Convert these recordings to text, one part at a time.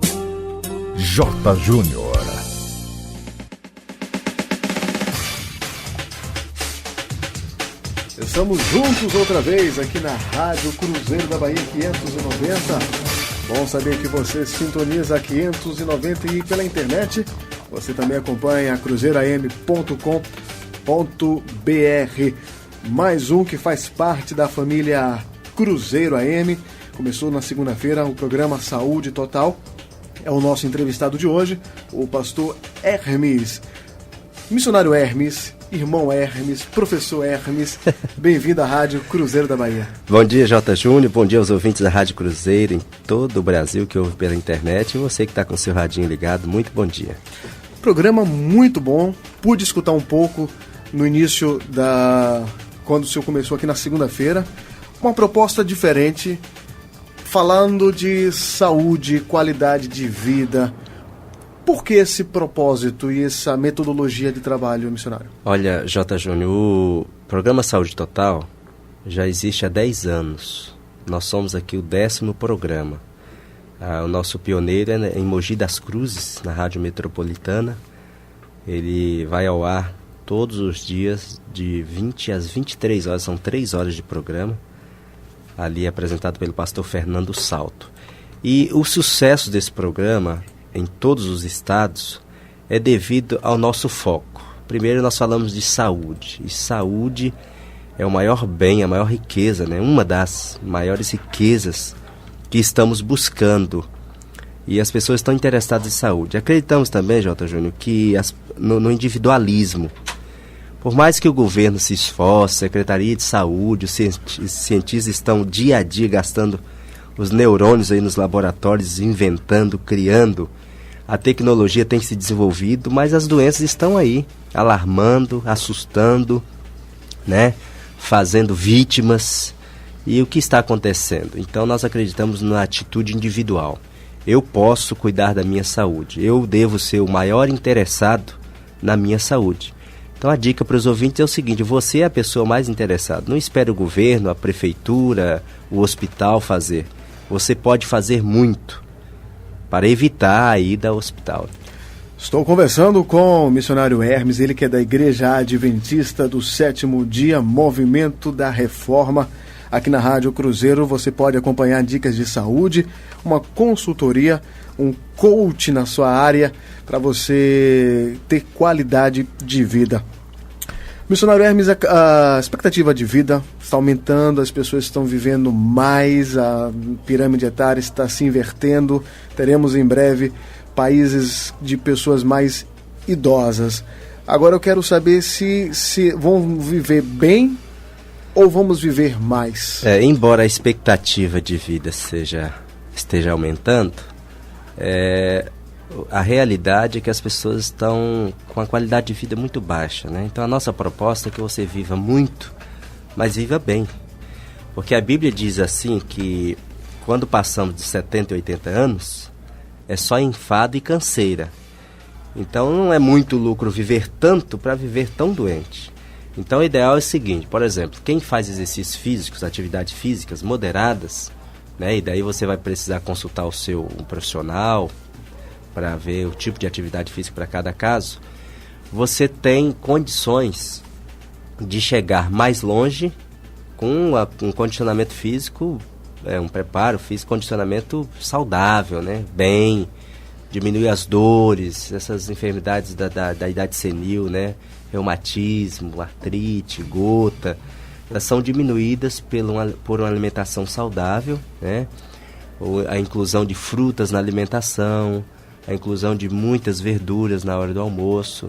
J. Júnior. Estamos juntos outra vez aqui na Rádio Cruzeiro da Bahia 590. Bom saber que você sintoniza a 590 e pela internet você também acompanha cruzeiroam.com.br. Mais um que faz parte da família Cruzeiro AM. Começou na segunda-feira o programa Saúde Total. É o nosso entrevistado de hoje, o pastor Hermes. Missionário Hermes, irmão Hermes, professor Hermes, bem-vindo à Rádio Cruzeiro da Bahia. Bom dia, J. Júnior, bom dia aos ouvintes da Rádio Cruzeiro em todo o Brasil que ouve pela internet e você que está com o seu radinho ligado, muito bom dia. Programa muito bom, pude escutar um pouco no início quando o senhor começou aqui na segunda-feira, uma proposta diferente, falando de saúde, qualidade de vida. Por que esse propósito e essa metodologia de trabalho, missionário? Olha, J. Júnior, o programa Saúde Total já existe há 10 anos. Nós somos aqui o 10º programa. O nosso pioneiro é em Mogi das Cruzes, na Rádio Metropolitana. Ele vai ao ar todos os dias, de 20 às 23 horas, são 3 horas de programa. Ali é apresentado pelo pastor Fernando Salto. E o sucesso desse programa em todos os estados é devido ao nosso foco. Primeiro nós falamos de saúde, e saúde é o maior bem, a maior riqueza, né? Uma das maiores riquezas que estamos buscando, e as pessoas estão interessadas em saúde. Acreditamos também, J. Júnior, que no individualismo, por mais que o governo se esforce, a Secretaria de Saúde, os cientistas estão dia a dia gastando os neurônios aí nos laboratórios, inventando, criando. A tecnologia tem se desenvolvido, mas as doenças estão aí, alarmando, assustando, né? Fazendo vítimas. E o que está acontecendo? Então nós acreditamos na atitude individual. Eu posso cuidar da minha saúde. Eu devo ser o maior interessado na minha saúde. Então a dica para os ouvintes é o seguinte: você é a pessoa mais interessada. Não espere o governo, a prefeitura, o hospital fazer. Você pode fazer muito para evitar a ida ao hospital. Estou conversando com o missionário Hermes, ele que é da Igreja Adventista do Sétimo Dia, Movimento da Reforma. Aqui na Rádio Cruzeiro você pode acompanhar dicas de saúde, uma consultoria, um coach na sua área para você ter qualidade de vida. Missionário Hermes, a expectativa de vida está aumentando, as pessoas estão vivendo mais, a pirâmide etária está se invertendo, teremos em breve países de pessoas mais idosas. Agora eu quero saber se vão viver bem ou vamos viver mais? Embora a expectativa de vida esteja aumentando, a realidade é que as pessoas estão com a qualidade de vida muito baixa, né? Então a nossa proposta é que você viva muito, mas viva bem. Porque a Bíblia diz assim que quando passamos de 70 e 80 anos, é só enfado e canseira. Então não é muito lucro viver tanto para viver tão doente. Então o ideal é o seguinte, por exemplo, quem faz exercícios físicos, atividades físicas moderadas, né? E daí você vai precisar consultar um profissional para ver o tipo de atividade física para cada caso, você tem condições de chegar mais longe com um condicionamento físico, um preparo físico, condicionamento saudável, né? Bem, diminuir as dores, essas enfermidades da idade senil, né? Reumatismo, artrite, gota, elas são diminuídas por uma alimentação saudável, né? A inclusão de frutas na alimentação, a inclusão de muitas verduras na hora do almoço,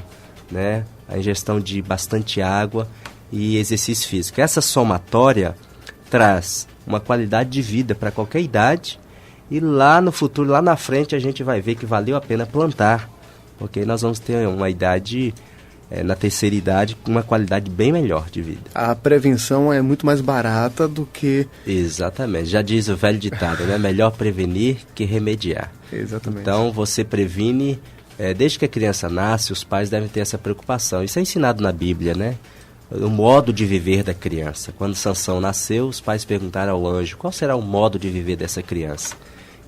né? A ingestão de bastante água e exercício físico. Essa somatória traz uma qualidade de vida para qualquer idade e lá no futuro, lá na frente, a gente vai ver que valeu a pena plantar, porque nós vamos ter uma idade, na terceira idade, com uma qualidade bem melhor de vida. A prevenção é muito mais barata do que... Exatamente, já diz o velho ditado, né? Melhor prevenir que remediar. Exatamente. Então você previne, desde que a criança nasce, os pais devem ter essa preocupação. Isso é ensinado na Bíblia, né? O modo de viver da criança. Quando Sansão nasceu, os pais perguntaram ao anjo, qual será o modo de viver dessa criança?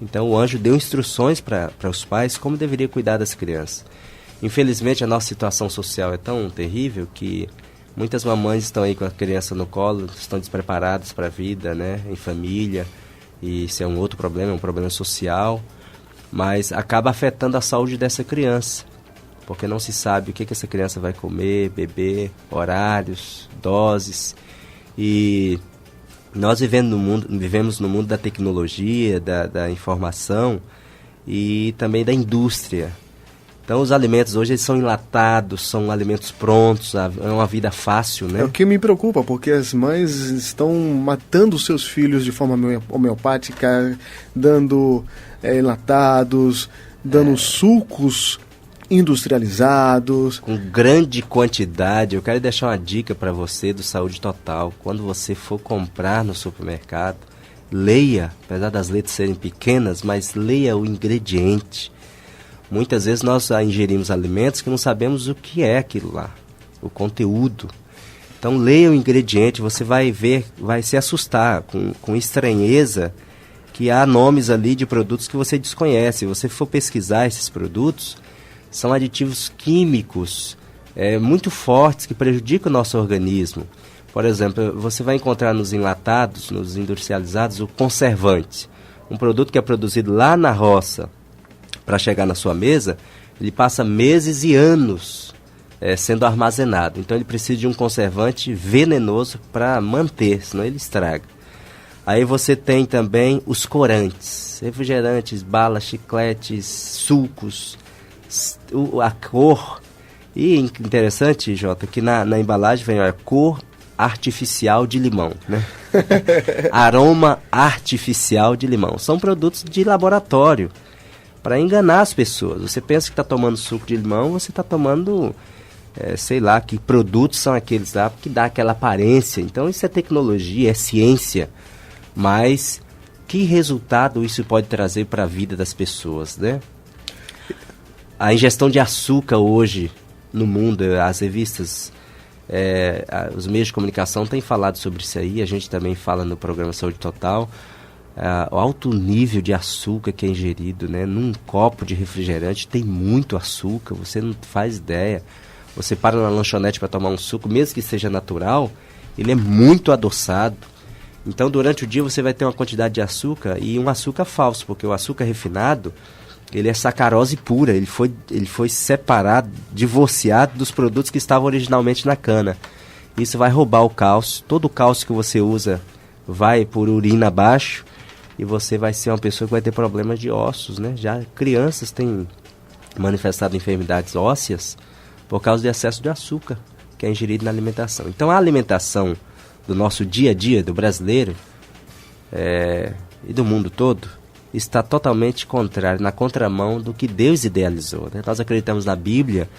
Então o anjo deu instruções para os pais como deveria cuidar das crianças. Infelizmente a nossa situação social é tão terrível que muitas mamães estão aí com a criança no colo, estão despreparadas para a vida, né, em família, e isso é um outro problema, é um problema social, mas acaba afetando a saúde dessa criança, porque não se sabe o que essa criança vai comer, beber, horários, doses. E nós vivemos no mundo da tecnologia, da informação e também da indústria. Então os alimentos hoje eles são enlatados, são alimentos prontos, é uma vida fácil, né? É o que me preocupa, porque as mães estão matando os seus filhos de forma homeopática, dando enlatados, dando sucos industrializados. Com grande quantidade. Eu quero deixar uma dica para você do Saúde Total. Quando você for comprar no supermercado, leia, apesar das letras serem pequenas, mas leia o ingrediente. Muitas vezes nós ingerimos alimentos que não sabemos o que é aquilo lá, o conteúdo. Então leia o ingrediente, você vai ver, vai se assustar com estranheza que há nomes ali de produtos que você desconhece. Se você for pesquisar esses produtos, são aditivos químicos muito fortes que prejudicam o nosso organismo. Por exemplo, você vai encontrar nos enlatados, nos industrializados, o conservante. Um produto que é produzido lá na roça, para chegar na sua mesa, ele passa meses e anos sendo armazenado. Então ele precisa de um conservante venenoso para manter, senão ele estraga. Aí você tem também os corantes, refrigerantes, balas, chicletes, sucos, a cor. E interessante, Jota, que na embalagem vem a cor artificial de limão, né? Aroma artificial de limão. São produtos de laboratório para enganar as pessoas. Você pensa que está tomando suco de limão, você está tomando, sei lá, que produtos são aqueles lá que dá aquela aparência. Então isso é tecnologia, é ciência, mas que resultado isso pode trazer para a vida das pessoas, né? A ingestão de açúcar hoje no mundo, as revistas, os meios de comunicação têm falado sobre isso aí, a gente também fala no programa Saúde Total. O alto nível de açúcar que é ingerido, né? Num copo de refrigerante tem muito açúcar, você não faz ideia. Você para na lanchonete para tomar um suco, mesmo que seja natural, ele é muito adoçado. Então durante o dia você vai ter uma quantidade de açúcar, e um açúcar falso, porque o açúcar refinado, ele é sacarose pura, ele foi separado, divorciado dos produtos que estavam originalmente na cana. Isso vai roubar o cálcio, todo o cálcio que você usa vai por urina abaixo, e você vai ser uma pessoa que vai ter problemas de ossos, né? Já crianças têm manifestado enfermidades ósseas por causa de excesso de açúcar que é ingerido na alimentação. Então a alimentação do nosso dia a dia, do brasileiro e do mundo todo, está totalmente contrário, na contramão do que Deus idealizou, né? Nós acreditamos na Bíblia,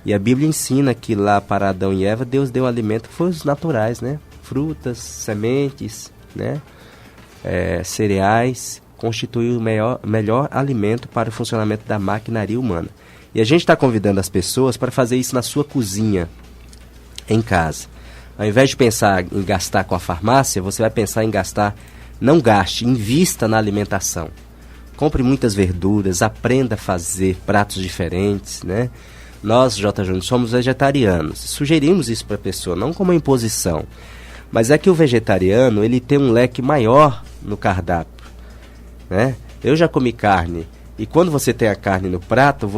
e a Bíblia ensina que lá para Adão e Eva, Deus deu alimento que foi os naturais, né? Frutas, sementes, né? Cereais, constitui o melhor alimento para o funcionamento da maquinaria humana. E a gente está convidando as pessoas para fazer isso na sua cozinha, em casa. Ao invés de pensar em gastar com a farmácia, você vai pensar em gastar. Não gaste, invista na alimentação. Compre muitas verduras, aprenda a fazer pratos diferentes, né? Nós, J. Júnior, somos vegetarianos. Sugerimos isso para a pessoa, não como uma imposição. Mas é que o vegetariano, ele tem um leque maior no cardápio, né? Eu já comi carne, e quando você tem a carne no prato,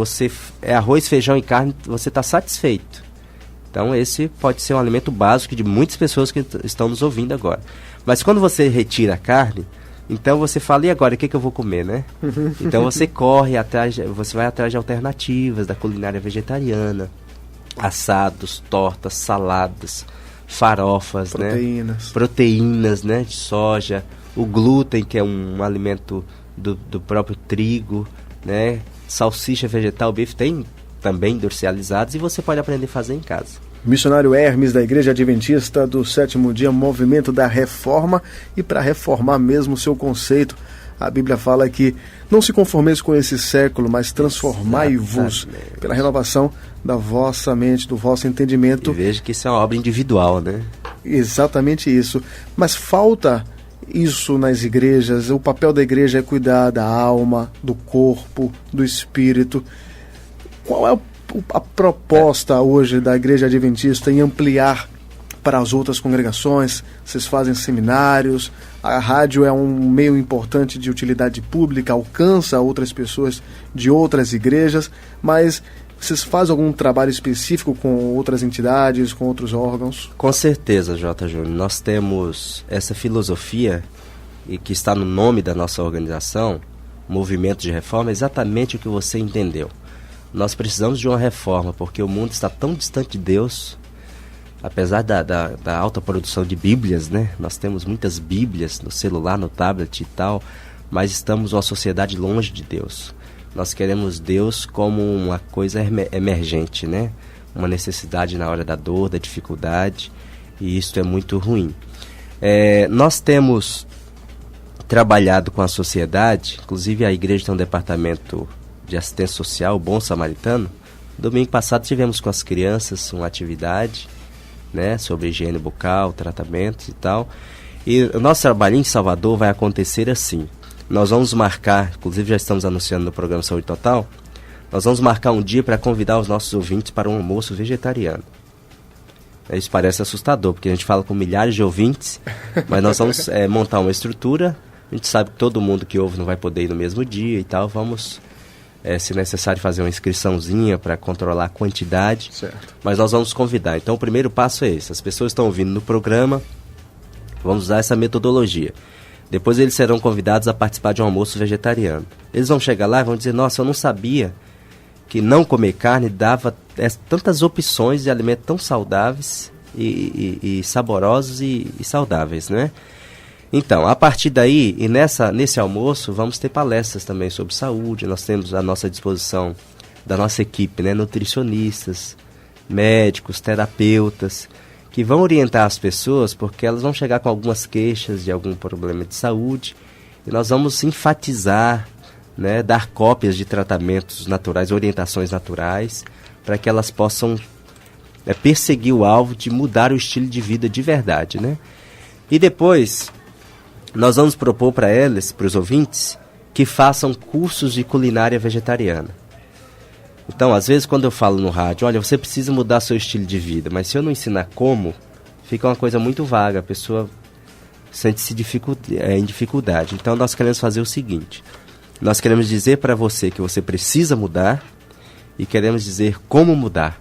arroz, feijão e carne, você está satisfeito. Então esse pode ser um alimento básico de muitas pessoas que estão nos ouvindo agora. Mas quando você retira a carne, então você fala, e agora, o que eu vou comer, né? Então você você vai atrás de alternativas da culinária vegetariana, assados, tortas, saladas, farofas, proteínas, né, de soja, o glúten, que é um alimento do próprio trigo, né, salsicha vegetal, bife, tem também industrializados, e você pode aprender a fazer em casa. Missionário Hermes, da Igreja Adventista do Sétimo Dia, Movimento da Reforma, e para reformar mesmo o seu conceito, a Bíblia fala que não se conformeis com esse século, mas transformai-vos pela renovação da vossa mente, do vosso entendimento. E veja que isso é uma obra individual, né? Exatamente isso. Mas falta isso nas igrejas? O papel da igreja é cuidar da alma, do corpo, do espírito. Qual é a proposta hoje da Igreja Adventista em ampliar para as outras congregações? Vocês fazem seminários, a rádio é um meio importante de utilidade pública, alcança outras pessoas de outras igrejas, mas vocês fazem algum trabalho específico com outras entidades, com outros órgãos? Com certeza, J. Júnior. Nós temos essa filosofia, e que está no nome da nossa organização, Movimento de Reforma, exatamente o que você entendeu. Nós precisamos de uma reforma, porque o mundo está tão distante de Deus, apesar da alta produção de Bíblias, né? Nós temos muitas Bíblias no celular, no tablet e tal, mas estamos uma sociedade longe de Deus. Nós queremos Deus como uma coisa emergente, né? Uma necessidade na hora da dor, da dificuldade, e isso é muito ruim. Nós temos trabalhado com a sociedade, inclusive a igreja tem um departamento de assistência social, Bom Samaritano. Domingo passado tivemos com as crianças uma atividade, né, sobre higiene bucal, tratamentos e tal. E o nosso trabalho em Salvador vai acontecer assim. Nós vamos marcar, inclusive já estamos anunciando no programa Saúde Total, nós vamos marcar um dia para convidar os nossos ouvintes para um almoço vegetariano. Isso parece assustador, porque a gente fala com milhares de ouvintes, mas nós vamos montar uma estrutura. A gente sabe que todo mundo que ouve não vai poder ir no mesmo dia e tal. Vamos, se necessário, fazer uma inscriçãozinha para controlar a quantidade. Certo. Mas nós vamos convidar. Então o primeiro passo é esse. As pessoas estão ouvindo no programa, vamos usar essa metodologia. Depois eles serão convidados a participar de um almoço vegetariano. Eles vão chegar lá e vão dizer: nossa, eu não sabia que não comer carne dava tantas opções de alimentos tão saudáveis e saborosos e saudáveis, né? Então, a partir daí, e nesse almoço, vamos ter palestras também sobre saúde. Nós temos à nossa disposição, da nossa equipe, né, nutricionistas, médicos, terapeutas, que vão orientar as pessoas, porque elas vão chegar com algumas queixas de algum problema de saúde, e nós vamos enfatizar, né, dar cópias de tratamentos naturais, orientações naturais, para que elas possam perseguir o alvo de mudar o estilo de vida de verdade, né? E depois nós vamos propor para elas, para os ouvintes, que façam cursos de culinária vegetariana. Então, às vezes, quando eu falo no rádio, olha, você precisa mudar seu estilo de vida, mas se eu não ensinar como, fica uma coisa muito vaga, a pessoa sente-se em dificuldade. Então, nós queremos fazer o seguinte: nós queremos dizer para você que você precisa mudar e queremos dizer como mudar.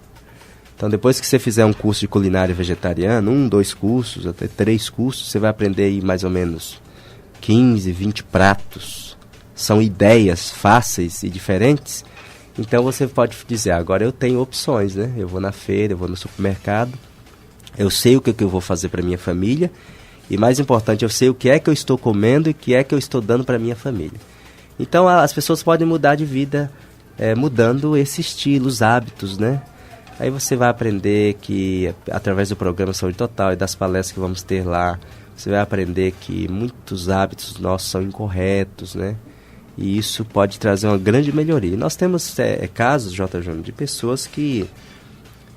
Então, depois que você fizer um curso de culinária vegetariana, 1, 2 cursos, até 3 cursos, você vai aprender aí mais ou menos 15, 20 pratos. São ideias fáceis e diferentes. Então, você pode dizer: agora eu tenho opções, né? Eu vou na feira, eu vou no supermercado, eu sei o que eu vou fazer para minha família e, mais importante, eu sei o que é que eu estou comendo e o que é que eu estou dando para minha família. Então, as pessoas podem mudar de vida mudando esse estilo, os hábitos, né? Aí você vai aprender que, através do programa Saúde Total e das palestras que vamos ter lá, você vai aprender que muitos hábitos nossos são incorretos, né? E isso pode trazer uma grande melhoria. E nós temos casos, J. Júnior, de pessoas que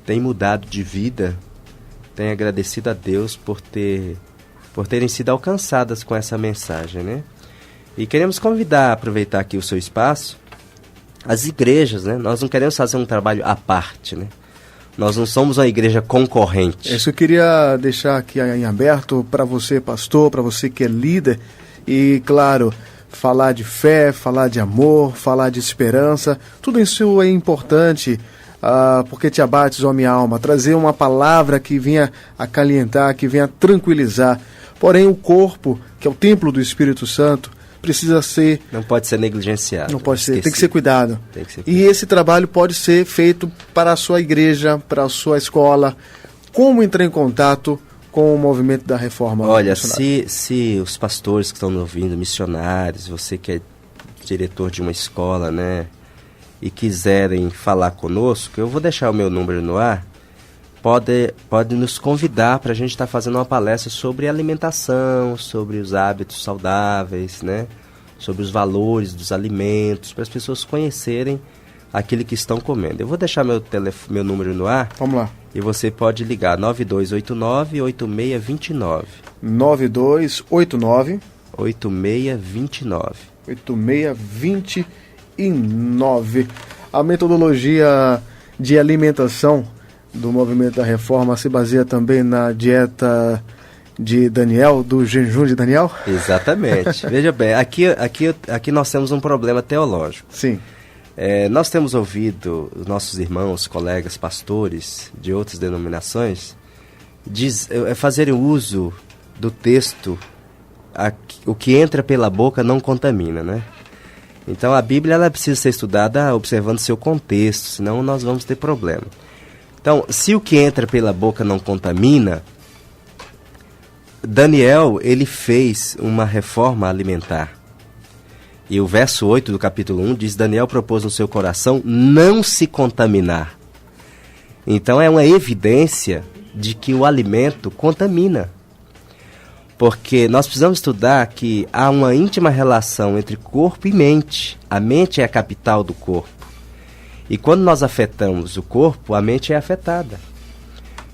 têm mudado de vida, têm agradecido a Deus por terem sido alcançadas com essa mensagem, né? E queremos convidar, aproveitar aqui o seu espaço, as igrejas, né? Nós não queremos fazer um trabalho à parte, né? Nós não somos uma igreja concorrente. Isso eu queria deixar aqui em aberto para você, pastor, para você que é líder. E, claro, falar de fé, falar de amor, falar de esperança, tudo isso é importante, porque te abates, ó minha alma, trazer uma palavra que venha acalentar, que venha tranquilizar. Porém, o corpo, que é o templo do Espírito Santo, precisa ser... Não pode ser negligenciado. Não pode ser, tem que ser cuidado. Tem que ser cuidado. E esse trabalho pode ser feito para a sua igreja, para a sua escola. Como entrar em contato com o movimento da reforma? Olha, se os pastores que estão nos ouvindo, missionários, você que é diretor de uma escola, né, e quiserem falar conosco, eu vou deixar o meu número no ar. Pode nos convidar para a gente estar fazendo uma palestra sobre alimentação, sobre os hábitos saudáveis, né? Sobre os valores dos alimentos, para as pessoas conhecerem aquilo que estão comendo. Eu vou deixar meu número no ar. Vamos lá. E você pode ligar 9289-8629. 9289 8629. 8629. A metodologia de alimentação do Movimento da Reforma se baseia também na dieta de Daniel, do jejum de Daniel? Exatamente. Veja bem, aqui nós temos um problema teológico. Sim. Nós temos ouvido os nossos irmãos, colegas, pastores de outras denominações fazerem uso do texto, o que entra pela boca não contamina, né? Então a Bíblia ela precisa ser estudada observando seu contexto, senão nós vamos ter problema. Então, se o que entra pela boca não contamina, Daniel, ele fez uma reforma alimentar. E o verso 8 do capítulo 1 diz: Daniel propôs no seu coração não se contaminar. Então é uma evidência de que o alimento contamina. Porque nós precisamos estudar que há uma íntima relação entre corpo e mente. A mente é a capital do corpo. E quando nós afetamos o corpo, a mente é afetada.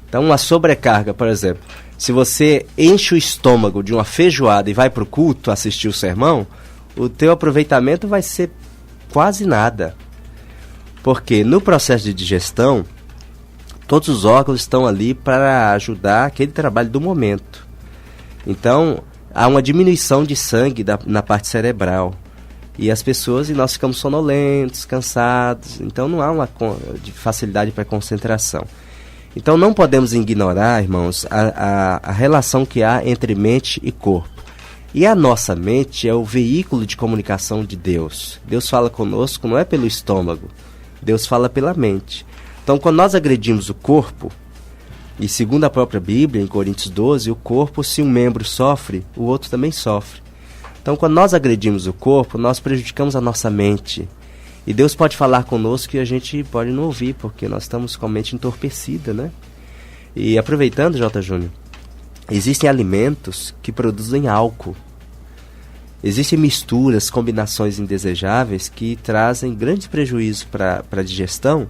Então uma sobrecarga, por exemplo, se você enche o estômago de uma feijoada e vai para o culto assistir o sermão, o teu aproveitamento vai ser quase nada. Porque no processo de digestão, todos os órgãos estão ali para ajudar aquele trabalho do momento. Então, há uma diminuição de sangue na parte cerebral. E as pessoas, nós ficamos sonolentos, cansados. Então, não há uma facilidade para concentração. Então, não podemos ignorar, irmãos, a relação que há entre mente e corpo. E a nossa mente é o veículo de comunicação de Deus. Deus fala conosco não é pelo estômago, Deus fala pela mente. Então, quando nós agredimos o corpo, e segundo a própria Bíblia, em Coríntios 12, o corpo, se um membro sofre, o outro também sofre. Então, quando nós agredimos o corpo, nós prejudicamos a nossa mente. E Deus pode falar conosco e a gente pode não ouvir, porque nós estamos com a mente entorpecida, né? E aproveitando, J. Júnior, existem alimentos que produzem álcool. Existem misturas, combinações indesejáveis que trazem grandes prejuízos para a digestão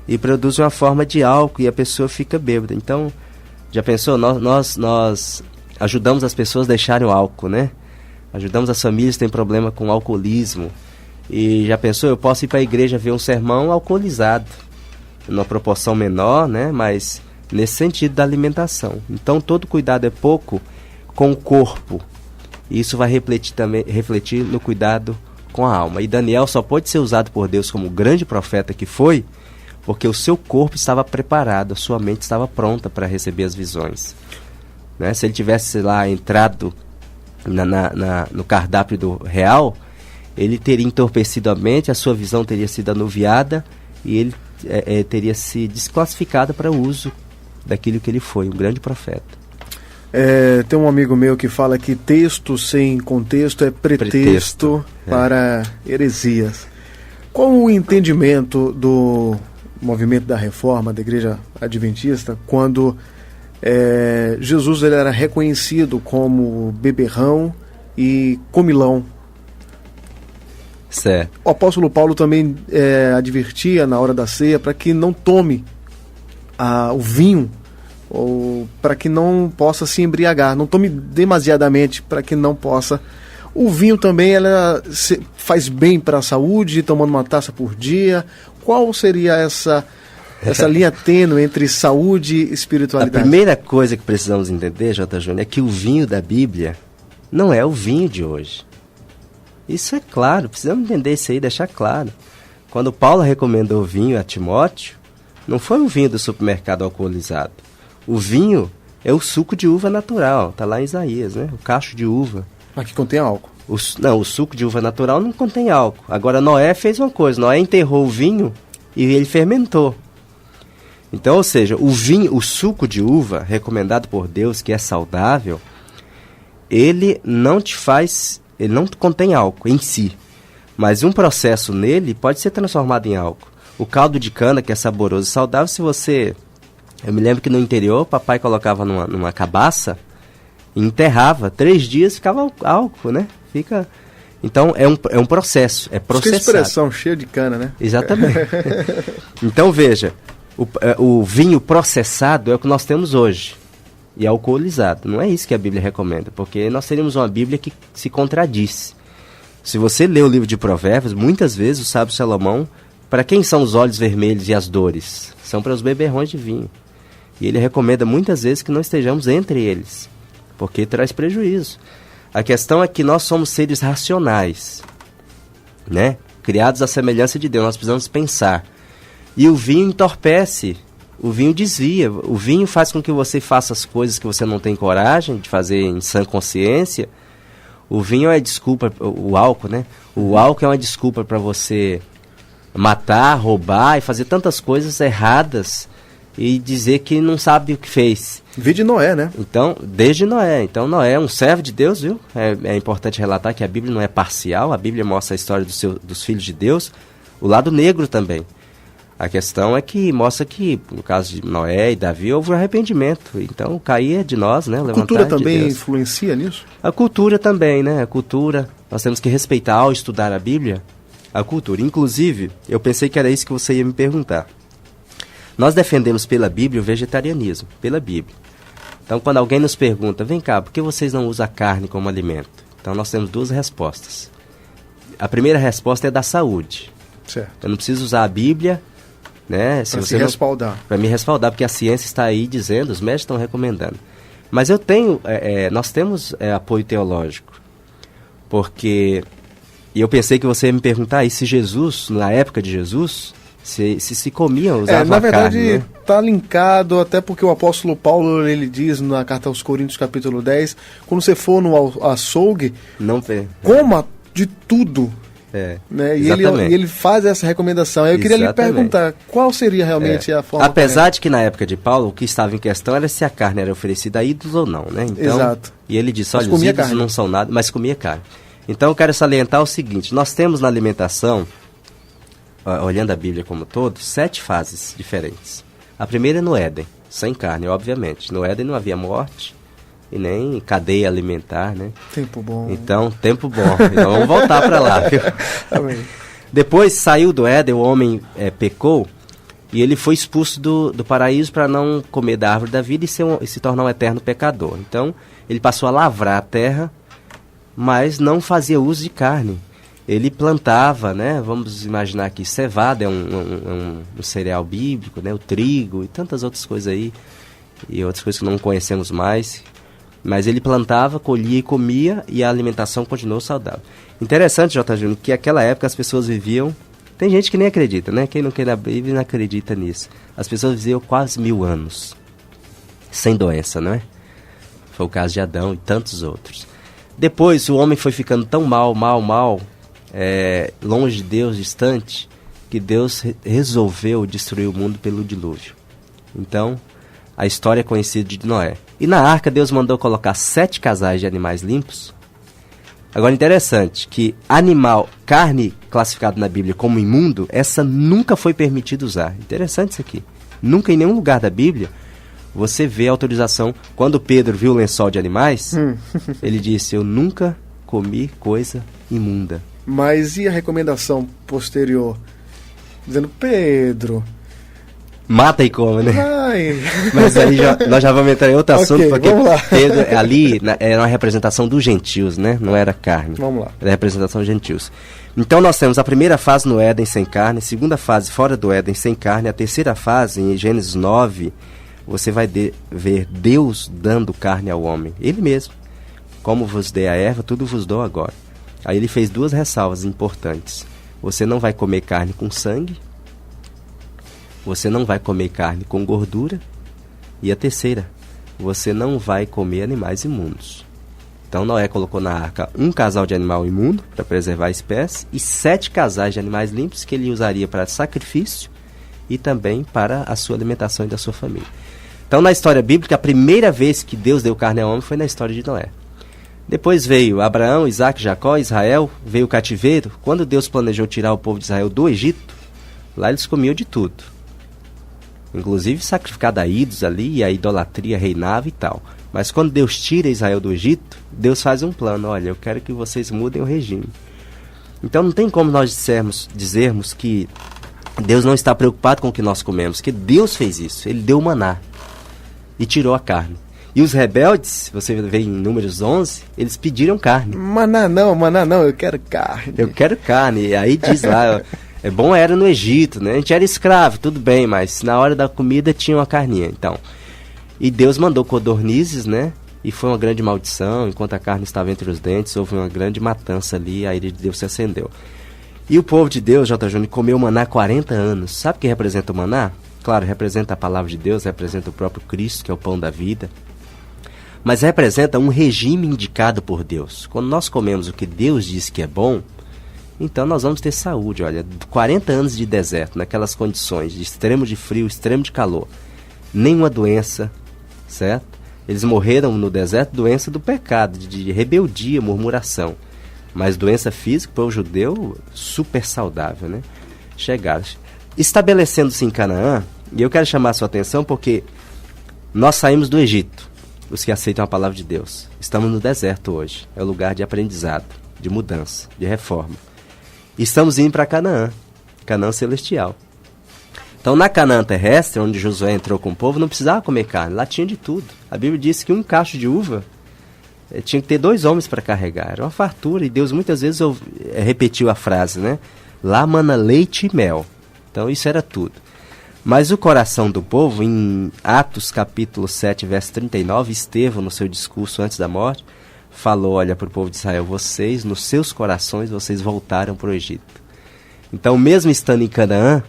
e produzem uma forma de álcool e a pessoa fica bêbada. Então, já pensou? Nós ajudamos as pessoas a deixarem o álcool, né? Ajudamos as famílias que têm problema com alcoolismo. E já pensou? Eu posso ir para a igreja ver um sermão alcoolizado, numa proporção menor, né? Mas nesse sentido da alimentação. Então, todo cuidado é pouco com o corpo. E isso vai refletir no cuidado com a alma. E Daniel só pode ser usado por Deus como grande profeta que foi, porque o seu corpo estava preparado, a sua mente estava pronta para receber as visões. Né? Se ele tivesse lá entrado no cardápio do real, ele teria entorpecido a mente, a sua visão teria sido anuviada e ele teria se desclassificado para o uso daquilo que ele foi, um grande profeta. Tem um amigo meu que fala que texto sem contexto é pretexto para heresias. Qual o entendimento do movimento da Reforma, da Igreja Adventista, quando Jesus ele era reconhecido como beberrão e comilão? Certo. O apóstolo Paulo também advertia na hora da ceia para que não tome o vinho, ou para que não possa se embriagar, não tome demasiadamente, para que não possa. O vinho também faz bem para a saúde, tomando uma taça por dia. Qual seria essa linha tênue entre saúde e espiritualidade? A primeira coisa que precisamos entender, J. Júnior, é que o vinho da Bíblia não é o vinho de hoje. Isso é claro, precisamos entender isso aí, deixar claro. Quando Paulo recomendou o vinho a Timóteo, não foi um vinho do supermercado alcoolizado. O vinho é o suco de uva natural, está lá em Isaías, né? O cacho de uva. Mas que contém álcool. Não, o suco de uva natural não contém álcool. Agora Noé fez uma coisa, Noé enterrou o vinho e ele fermentou. Então, ou seja, o vinho, o suco de uva, recomendado por Deus, que é saudável, ele não contém álcool em si. Mas um processo nele pode ser transformado em álcool. O caldo de cana, que é saboroso e saudável, se você... Eu me lembro que no interior, papai colocava numa cabaça e enterrava. 3 dias ficava álcool, né? Então, é um processo, é processado. Que expressão, cheio de cana, né? Exatamente. Então, veja, O vinho processado é o que nós temos hoje, e alcoolizado. Não é isso que a Bíblia recomenda, porque nós teríamos uma Bíblia que se contradiz. Se você lê o livro de Provérbios, muitas vezes o sábio Salomão, para quem são os olhos vermelhos e as dores? São para os beberrões de vinho. E ele recomenda muitas vezes que não estejamos entre eles, porque traz prejuízo. A questão é que nós somos seres racionais, né? Criados à semelhança de Deus, nós precisamos pensar. E o vinho entorpece, o vinho desvia, o vinho faz com que você faça as coisas que você não tem coragem de fazer em sã consciência. O vinho é desculpa, o álcool, né? O álcool é uma desculpa para você matar, roubar e fazer tantas coisas erradas e dizer que não sabe o que fez. Vide Noé, né? Então, desde Noé. Então, Noé é um servo de Deus, viu? É importante relatar que a Bíblia não é parcial, a Bíblia mostra a história dos filhos de Deus, o lado negro também. A questão é que mostra que, no caso de Noé e Davi, houve um arrependimento. Então, cair é de nós, né? A cultura também influencia nisso? A cultura também, né? A cultura, nós temos que respeitar ao estudar a Bíblia, a cultura. Inclusive, eu pensei que era isso que você ia me perguntar. Nós defendemos pela Bíblia o vegetarianismo, pela Bíblia. Então, quando alguém nos pergunta, vem cá, por que vocês não usam a carne como alimento? Então, nós temos duas respostas. A primeira resposta é da saúde. Certo. Eu não preciso usar a Bíblia, né? Para se respaldar. Para me respaldar, porque a ciência está aí dizendo, os médicos estão recomendando. Mas nós temos apoio teológico. Porque, e eu pensei que você ia me perguntar, e se Jesus, na época de Jesus, se comia, usava na verdade, carne, né? Está linkado, até porque o apóstolo Paulo, ele diz na carta aos Coríntios, capítulo 10, quando você for no açougue, coma de tudo. Né? E ele faz essa recomendação. Eu queria lhe perguntar, qual seria realmente a forma Apesar correta? de que na época de Paulo, o que estava em questão era se a carne era oferecida a ídolos ou não, né? Então, exato. E ele disse, olha, os ídolos não são nada, mas comia carne. Então eu quero salientar o seguinte, nós temos na alimentação, olhando a Bíblia como um todo, 7 fases diferentes. A primeira é no Éden, sem carne, obviamente. No Éden não havia morte e nem cadeia alimentar, né? Tempo bom. Então, tempo bom. Então vamos voltar para lá, viu? Amém. Depois saiu do Éden, o homem pecou e ele foi expulso do paraíso para não comer da árvore da vida e se tornar um eterno pecador. Então, ele passou a lavrar a terra, mas não fazia uso de carne. Ele plantava, né? Vamos imaginar que cevada é um cereal bíblico, né? O trigo e tantas outras coisas aí, e outras coisas que não conhecemos mais. Mas ele plantava, colhia e comia, e a alimentação continuou saudável. Interessante, J. Júnior, que naquela época as pessoas viviam... Tem gente que nem acredita, né? Quem não quer na Bíblia não acredita nisso. As pessoas viviam quase 1000 anos, sem doença, não é? Foi o caso de Adão e tantos outros. Depois o homem foi ficando tão mal, longe de Deus, distante, que Deus resolveu destruir o mundo pelo dilúvio. Então, a história é conhecida de Noé. E na arca Deus mandou colocar 7 casais de animais limpos. Agora, interessante que carne classificada na Bíblia como imundo, essa nunca foi permitido usar. Interessante isso aqui. Nunca em nenhum lugar da Bíblia você vê autorização. Quando Pedro viu o lençol de animais, ele disse, eu nunca comi coisa imunda. Mas e a recomendação posterior? Dizendo, Pedro... Mata e come, né? Ai. Mas aí nós já vamos entrar em outro assunto, porque Pedro, ali era uma representação dos gentios, né? Não era carne. Vamos lá. Era a representação dos gentios. Então nós temos a primeira fase no Éden sem carne, a segunda fase fora do Éden sem carne, a terceira fase em Gênesis 9, você vai ver Deus dando carne ao homem. Ele mesmo. Como vos dei a erva, tudo vos dou agora. Aí ele fez 2 ressalvas importantes. Você não vai comer carne com sangue. Você não vai comer carne com gordura. E a terceira, você não vai comer animais imundos. Então Noé colocou na arca 1 casal de animal imundo, para preservar a espécie, e 7 casais de animais limpos que ele usaria para sacrifício e também para a sua alimentação e da sua família. Então na história bíblica, a primeira vez que Deus deu carne ao homem foi na história de Noé. Depois veio Abraão, Isaac, Jacó, Israel, veio o cativeiro. Quando Deus planejou tirar o povo de Israel do Egito, lá eles comiam de tudo. Inclusive sacrificado a ídolos ali, e a idolatria reinava e tal. Mas quando Deus tira Israel do Egito, Deus faz um plano. Olha, eu quero que vocês mudem o regime. Então não tem como nós dizermos que Deus não está preocupado com o que nós comemos, porque Deus fez isso. Ele deu o maná e tirou a carne. E os rebeldes, você vê em Números 11, eles pediram carne. Maná não, eu quero carne. Eu quero carne. E aí diz lá, é bom era no Egito, né? A gente era escravo, tudo bem, mas na hora da comida tinha uma carninha, então. E Deus mandou codornizes, né? E foi uma grande maldição, enquanto a carne estava entre os dentes, houve uma grande matança ali, a ira de Deus se acendeu. E o povo de Deus, J. Júnior, comeu maná 40 anos. Sabe o que representa o maná? Claro, representa a palavra de Deus, representa o próprio Cristo, que é o pão da vida. Mas representa um regime indicado por Deus. Quando nós comemos o que Deus diz que é bom, então nós vamos ter saúde. Olha, 40 anos de deserto, naquelas condições de extremo de frio, extremo de calor. Nenhuma doença, certo? Eles morreram no deserto, doença do pecado, de rebeldia, murmuração. Mas doença física, para o judeu, super saudável, né? Chegaram. Estabelecendo-se em Canaã, e eu quero chamar a sua atenção porque nós saímos do Egito, os que aceitam a palavra de Deus. Estamos no deserto hoje, é o lugar de aprendizado, de mudança, de reforma. E estamos indo para Canaã, Canaã celestial. Então, na Canaã terrestre, onde Josué entrou com o povo, não precisava comer carne, lá tinha de tudo. A Bíblia diz que um cacho de uva tinha que ter 2 homens para carregar, era uma fartura, e Deus muitas vezes repetiu a frase, né? Lá mana leite e mel. Então isso era tudo. Mas o coração do povo, em Atos capítulo 7, verso 39, Estevão, no seu discurso antes da morte, falou, olha, para o povo de Israel, vocês, nos seus corações, vocês voltaram para o Egito. Então, mesmo estando em Canaã,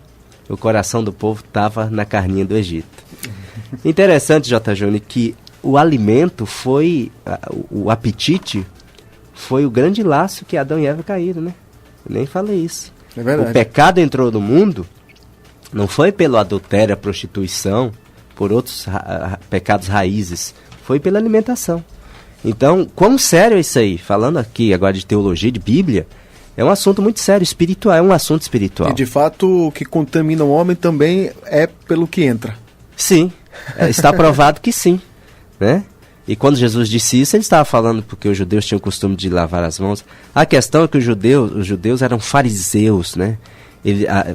o coração do povo estava na carninha do Egito. Interessante, J. Júnior, que o alimento foi, o apetite, foi o grande laço que Adão e Eva caíram, né? Eu nem falei isso. É verdade. O pecado entrou no mundo, não foi pelo adultério, a prostituição, por outros pecados raízes, foi pela alimentação. Então, quão sério é isso aí? Falando aqui agora de teologia, de Bíblia, é um assunto muito sério, espiritual, é um assunto espiritual. E de fato, o que contamina o homem também é pelo que entra. Sim, está provado que sim, né? E quando Jesus disse isso, ele estava falando porque os judeus tinham o costume de lavar as mãos. A questão é que os judeus eram fariseus, né?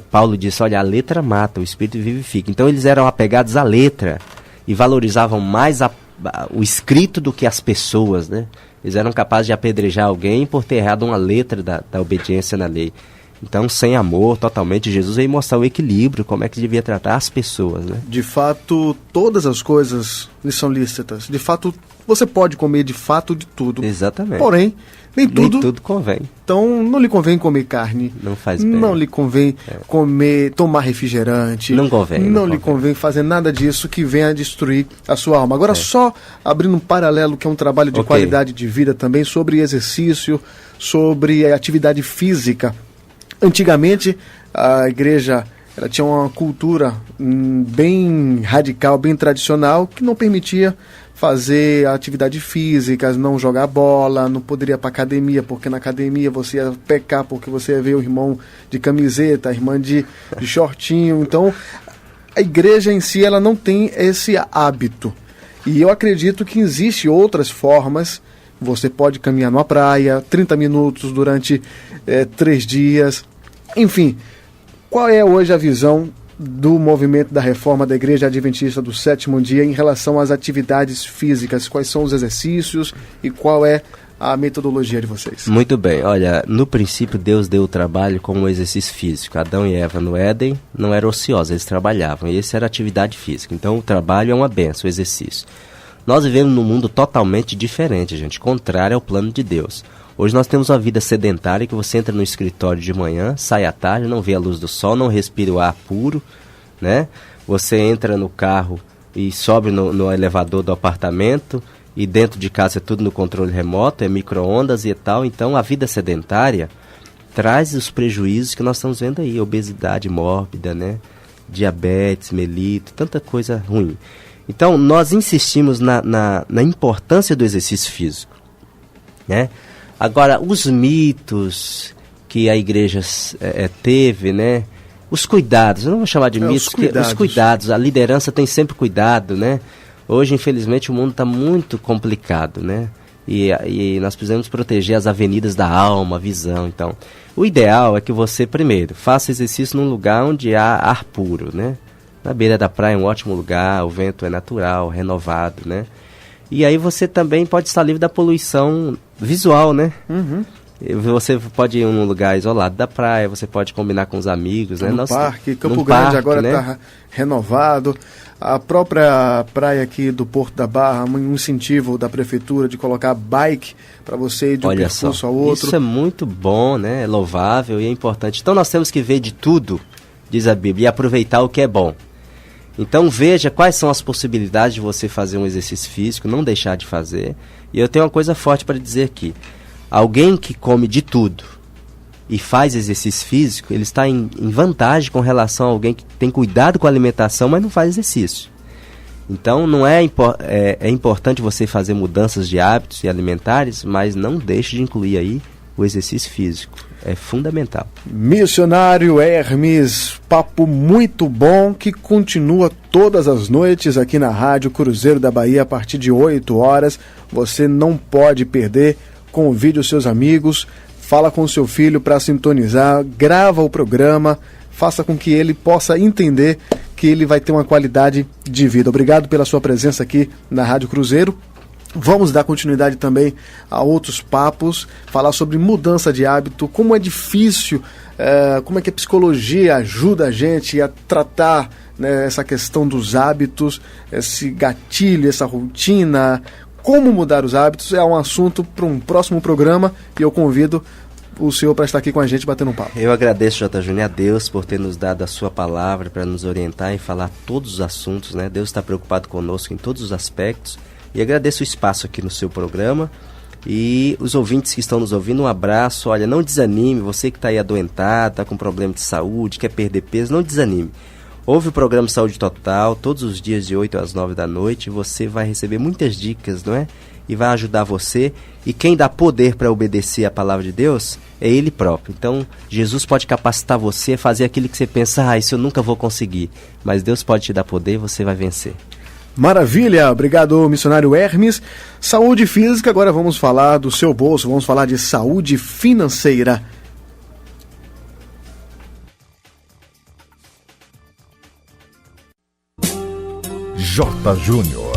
Paulo disse, olha, a letra mata, o espírito vivifica. Então eles eram apegados à letra e valorizavam mais o escrito do que as pessoas, né? Eles eram capazes de apedrejar alguém por ter errado uma letra da obediência na lei. Então, sem amor, totalmente, Jesus veio mostrar o equilíbrio, como é que devia tratar as pessoas, né? De fato, todas as coisas lhe são lícitas. De fato, você pode comer de fato de tudo. Exatamente. Porém, nem tudo convém. Então, não lhe convém comer carne. Não faz bem. Não lhe convém tomar refrigerante. Não convém. Não lhe convém fazer nada disso que venha destruir a sua alma. Agora, só abrindo um paralelo, que é um trabalho de qualidade de vida também, sobre exercício, sobre atividade física. Antigamente, a igreja ela tinha uma cultura bem radical, bem tradicional, que não permitia fazer atividade física, não jogar bola, não poderia ir para academia, porque na academia você ia pecar, porque você ia ver o irmão de camiseta, a irmã de shortinho. Então, a igreja em si ela não tem esse hábito. E eu acredito que existem outras formas. Você pode caminhar numa praia, 30 minutos durante 3 dias. Enfim, qual é hoje a visão do movimento da reforma da Igreja Adventista do Sétimo Dia em relação às atividades físicas? Quais são os exercícios e qual é a metodologia de vocês? Muito bem, olha, no princípio Deus deu o trabalho como um exercício físico. Adão e Eva no Éden não eram ociosos, eles trabalhavam, e essa era a atividade física. Então o trabalho é uma bênção, o exercício. Nós vivemos num mundo totalmente diferente, gente, contrário ao plano de Deus. Hoje nós temos uma vida sedentária que você entra no escritório de manhã, sai à tarde, não vê a luz do sol, não respira o ar puro, né? Você entra no carro e sobe no elevador do apartamento e dentro de casa é tudo no controle remoto, é micro-ondas e tal. Então a vida sedentária traz os prejuízos que nós estamos vendo aí, obesidade mórbida, né? Diabetes, melito, tanta coisa ruim. Então nós insistimos na importância do exercício físico, né? Agora, os mitos que a igreja teve, né? Os cuidados, eu não vou chamar de mitos, porque os cuidados, a liderança tem sempre cuidado, né? Hoje, infelizmente, o mundo está muito complicado, né? E nós precisamos proteger as avenidas da alma, a visão, então. O ideal é que você, primeiro, faça exercício num lugar onde há ar puro, né? Na beira da praia é um ótimo lugar, o vento é natural, renovado, né? E aí você também pode estar livre da poluição visual, né? Uhum. Você pode ir em um lugar isolado da praia, você pode combinar com os amigos, né? No parque, Campo Grande agora está renovado. A própria praia aqui do Porto da Barra, um incentivo da prefeitura de colocar bike para você ir de um percurso ao outro. Isso é muito bom, né? É louvável e é importante. Então nós temos que ver de tudo, diz a Bíblia, e aproveitar o que é bom. Então veja quais são as possibilidades de você fazer um exercício físico, não deixar de fazer. E eu tenho uma coisa forte para dizer aqui. Alguém que come de tudo e faz exercício físico, ele está em vantagem com relação a alguém que tem cuidado com a alimentação, mas não faz exercício. Então não é importante você fazer mudanças de hábitos e alimentares, mas não deixe de incluir aí o exercício físico. É fundamental. Missionário Hermes, papo muito bom que continua todas as noites aqui na Rádio Cruzeiro da Bahia a partir de 8 horas. Você não pode perder. Convide os seus amigos, fala com o seu filho para sintonizar, grava o programa, faça com que ele possa entender que ele vai ter uma qualidade de vida. Obrigado pela sua presença aqui na Rádio Cruzeiro. Vamos dar continuidade também a outros papos, falar sobre mudança de hábito, como é difícil, como é que a psicologia ajuda a gente a tratar, né, essa questão dos hábitos, esse gatilho, essa rotina. Como mudar os hábitos é um assunto para um próximo programa e eu convido o senhor para estar aqui com a gente batendo um papo. Eu agradeço, J. Júnior, a Deus por ter nos dado a sua palavra para nos orientar e falar todos os assuntos, né? Deus está preocupado conosco em todos os aspectos e agradeço o espaço aqui no seu programa e os ouvintes que estão nos ouvindo, um abraço. Olha, não desanime, você que está aí adoentado, está com problema de saúde, quer perder peso, não desanime. Ouve o programa Saúde Total, todos os dias de 8 às 9 da noite, você vai receber muitas dicas, não é? E vai ajudar você, e quem dá poder para obedecer a palavra de Deus é Ele próprio. Então, Jesus pode capacitar você a fazer aquilo que você pensa, isso eu nunca vou conseguir, mas Deus pode te dar poder e você vai vencer. Maravilha, obrigado, missionário Hermes. Saúde física, agora vamos falar do seu bolso, vamos falar de saúde financeira. J. Júnior.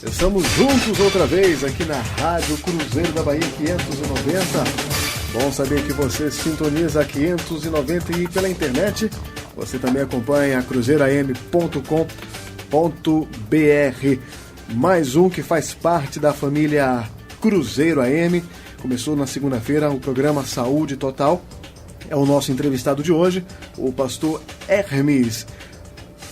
Estamos juntos outra vez aqui na Rádio Cruzeiro da Bahia 590. Bom saber que você sintoniza a 590 e pela internet você também acompanha cruzeiroam.com.br. Mais um que faz parte da família Cruzeiro AM. Começou na segunda-feira o programa Saúde Total. É o nosso entrevistado de hoje, o pastor Hermes.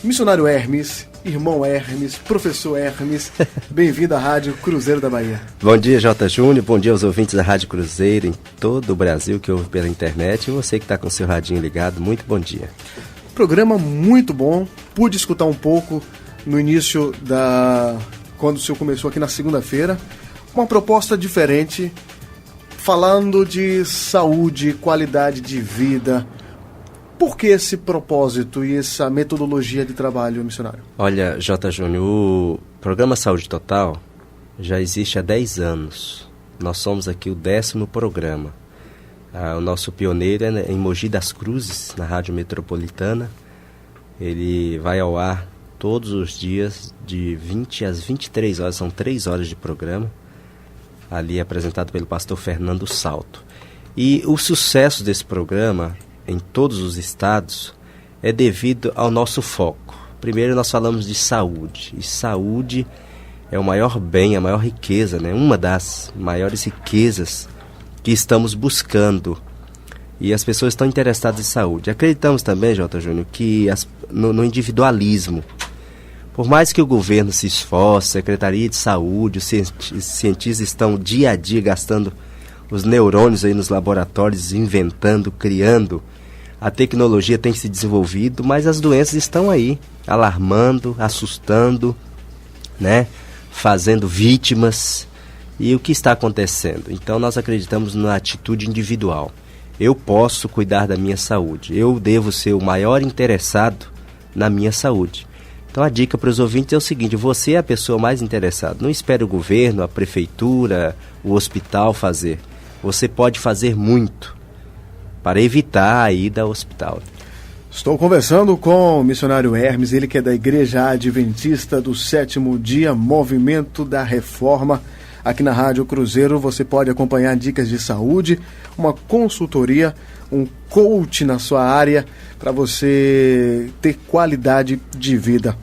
Missionário Hermes, irmão Hermes, professor Hermes, bem-vindo à Rádio Cruzeiro da Bahia. Bom dia, J. Júnior, bom dia aos ouvintes da Rádio Cruzeiro em todo o Brasil que ouve pela internet e você que está com o seu radinho ligado, muito bom dia. Programa muito bom, pude escutar um pouco no início quando o senhor começou aqui na segunda-feira, uma proposta diferente, falando de saúde, qualidade de vida. Por que esse propósito e essa metodologia de trabalho, missionário? Olha, J. Júnior, o programa Saúde Total já existe há 10 anos. Nós somos aqui o 10º programa. O nosso pioneiro é em Mogi das Cruzes, na Rádio Metropolitana. Ele vai ao ar todos os dias, de 20 às 23 horas, são 3 horas de programa. Ali apresentado pelo pastor Fernando Salto. E o sucesso desse programa em todos os estados é devido ao nosso foco. Primeiro nós falamos de saúde, e saúde é o maior bem, a maior riqueza, né? Uma das maiores riquezas que estamos buscando, e as pessoas estão interessadas em saúde. Acreditamos também, J. Júnior, que no individualismo. Por mais que o governo se esforce, Secretaria de Saúde, os cientistas estão dia a dia gastando os neurônios aí nos laboratórios, inventando, criando. A tecnologia tem se desenvolvido, mas as doenças estão aí, alarmando, assustando, né? Fazendo vítimas. E o que está acontecendo? Então nós acreditamos na atitude individual. Eu posso cuidar da minha saúde. Eu devo ser o maior interessado na minha saúde. Então a dica para os ouvintes é o seguinte: você é a pessoa mais interessada. Não espere o governo, a prefeitura, o hospital fazer. Você pode fazer muito para evitar a ida ao hospital. Estou conversando com o missionário Hermes, ele que é da Igreja Adventista do Sétimo Dia, Movimento da Reforma. Aqui na Rádio Cruzeiro você pode acompanhar dicas de saúde, uma consultoria, um coach na sua área para você ter qualidade de vida.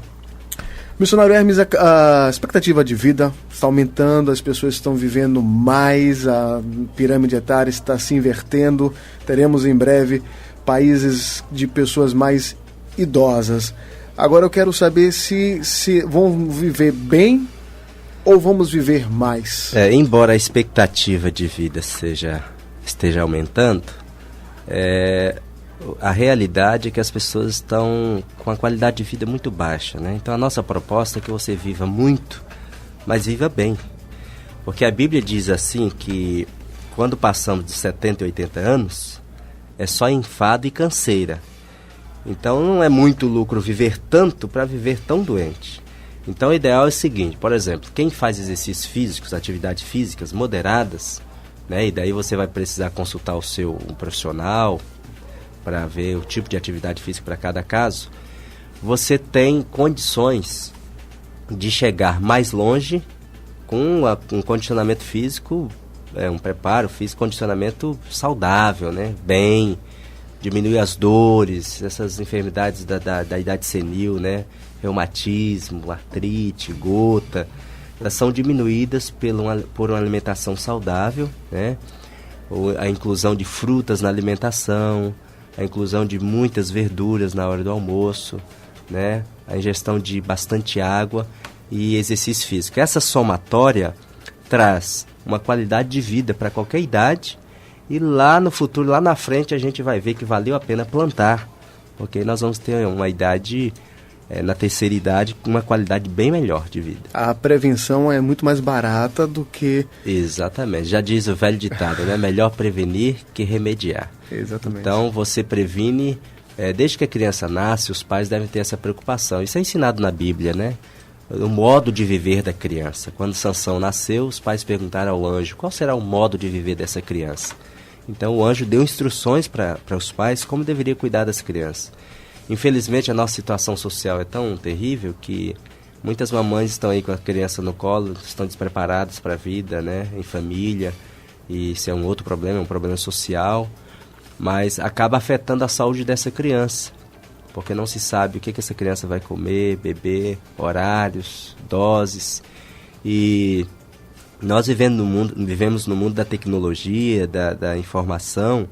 Missionário Hermes, a expectativa de vida está aumentando, as pessoas estão vivendo mais, a pirâmide etária está se invertendo, teremos em breve países de pessoas mais idosas. Agora eu quero saber se vão viver bem ou vamos viver mais? Embora a expectativa de vida esteja aumentando, a realidade é que as pessoas estão com a qualidade de vida muito baixa, né? Então a nossa proposta é que você viva muito, mas viva bem. Porque a Bíblia diz assim que quando passamos de 70 e 80 anos, é só enfado e canseira. Então não é muito lucro viver tanto para viver tão doente. Então o ideal é o seguinte: por exemplo, quem faz exercícios físicos, atividades físicas moderadas, né, e daí você vai precisar consultar um profissional para ver o tipo de atividade física para cada caso, você tem condições de chegar mais longe com um condicionamento físico, um preparo físico, condicionamento saudável, né, bem, diminuir as dores, essas enfermidades da idade senil, né, reumatismo, artrite, gota, elas são diminuídas por uma alimentação saudável, né? A inclusão de frutas na alimentação, a inclusão de muitas verduras na hora do almoço, né? A ingestão de bastante água e exercício físico. Essa somatória traz uma qualidade de vida para qualquer idade, e lá no futuro, lá na frente, a gente vai ver que valeu a pena plantar, porque nós vamos ter uma idade, na terceira idade, com uma qualidade bem melhor de vida. A prevenção é muito mais barata do que... Exatamente, já diz o velho ditado, né? Melhor prevenir que remediar. Exatamente. Então você previne, desde que a criança nasce, os pais devem ter essa preocupação. Isso é ensinado na Bíblia, né? O modo de viver da criança. Quando Sansão nasceu, os pais perguntaram ao anjo: qual será o modo de viver dessa criança? Então o anjo deu instruções para os pais como deveria cuidar das crianças. Infelizmente a nossa situação social é tão terrível que muitas mamães estão aí com a criança no colo, estão despreparadas para a vida, né, em família, e isso é um outro problema, é um problema social, mas acaba afetando a saúde dessa criança, porque não se sabe o que essa criança vai comer, beber, horários, doses. E nós vivemos no mundo da tecnologia, da informação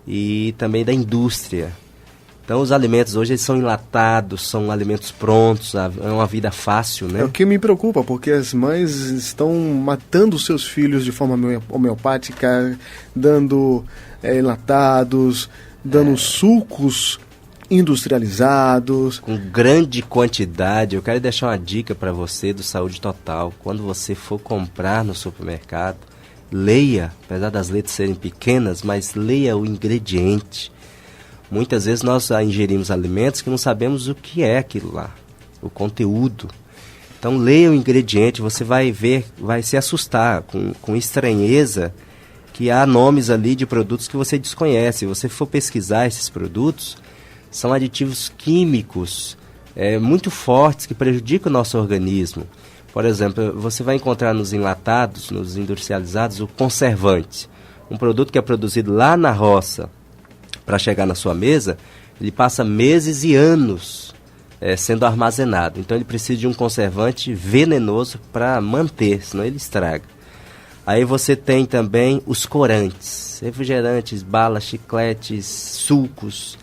e também da indústria. Então os alimentos hoje eles são enlatados, são alimentos prontos, é uma vida fácil, né? É o que me preocupa, porque as mães estão matando os seus filhos de forma homeopática, dando enlatados, dando sucos industrializados. Com grande quantidade. Eu quero deixar uma dica para você do Saúde Total. Quando você for comprar no supermercado, leia, apesar das letras serem pequenas, mas leia o ingrediente. Muitas vezes nós ingerimos alimentos que não sabemos o que é aquilo lá, o conteúdo. Então leia o ingrediente, você vai ver, vai se assustar com estranheza, que há nomes ali de produtos que você desconhece. Se você for pesquisar esses produtos, são aditivos químicos muito fortes que prejudicam o nosso organismo. Por exemplo, você vai encontrar nos enlatados, nos industrializados, o conservante. Um produto que é produzido lá na roça para chegar na sua mesa, ele passa meses e anos sendo armazenado. Então ele precisa de um conservante venenoso para manter, senão ele estraga. Aí você tem também os corantes, refrigerantes, balas, chicletes, sucos,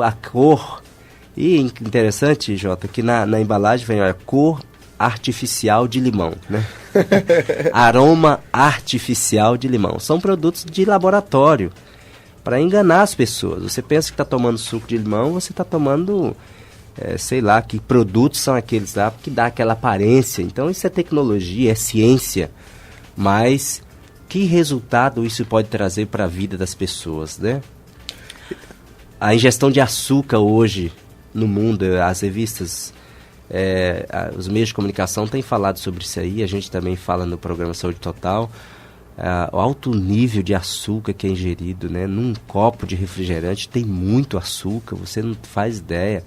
a cor. E interessante, Jota, que na embalagem vem a cor artificial de limão, né? Aroma artificial de limão. São produtos de laboratório para enganar as pessoas. Você pensa que está tomando suco de limão, você está tomando, sei lá, que produtos são aqueles lá que dá aquela aparência. Então isso é tecnologia, é ciência, mas que resultado isso pode trazer para a vida das pessoas, né? A ingestão de açúcar hoje no mundo, as revistas, os meios de comunicação têm falado sobre isso aí, a gente também fala no programa Saúde Total, o alto nível de açúcar que é ingerido, né? Num copo de refrigerante tem muito açúcar, você não faz ideia.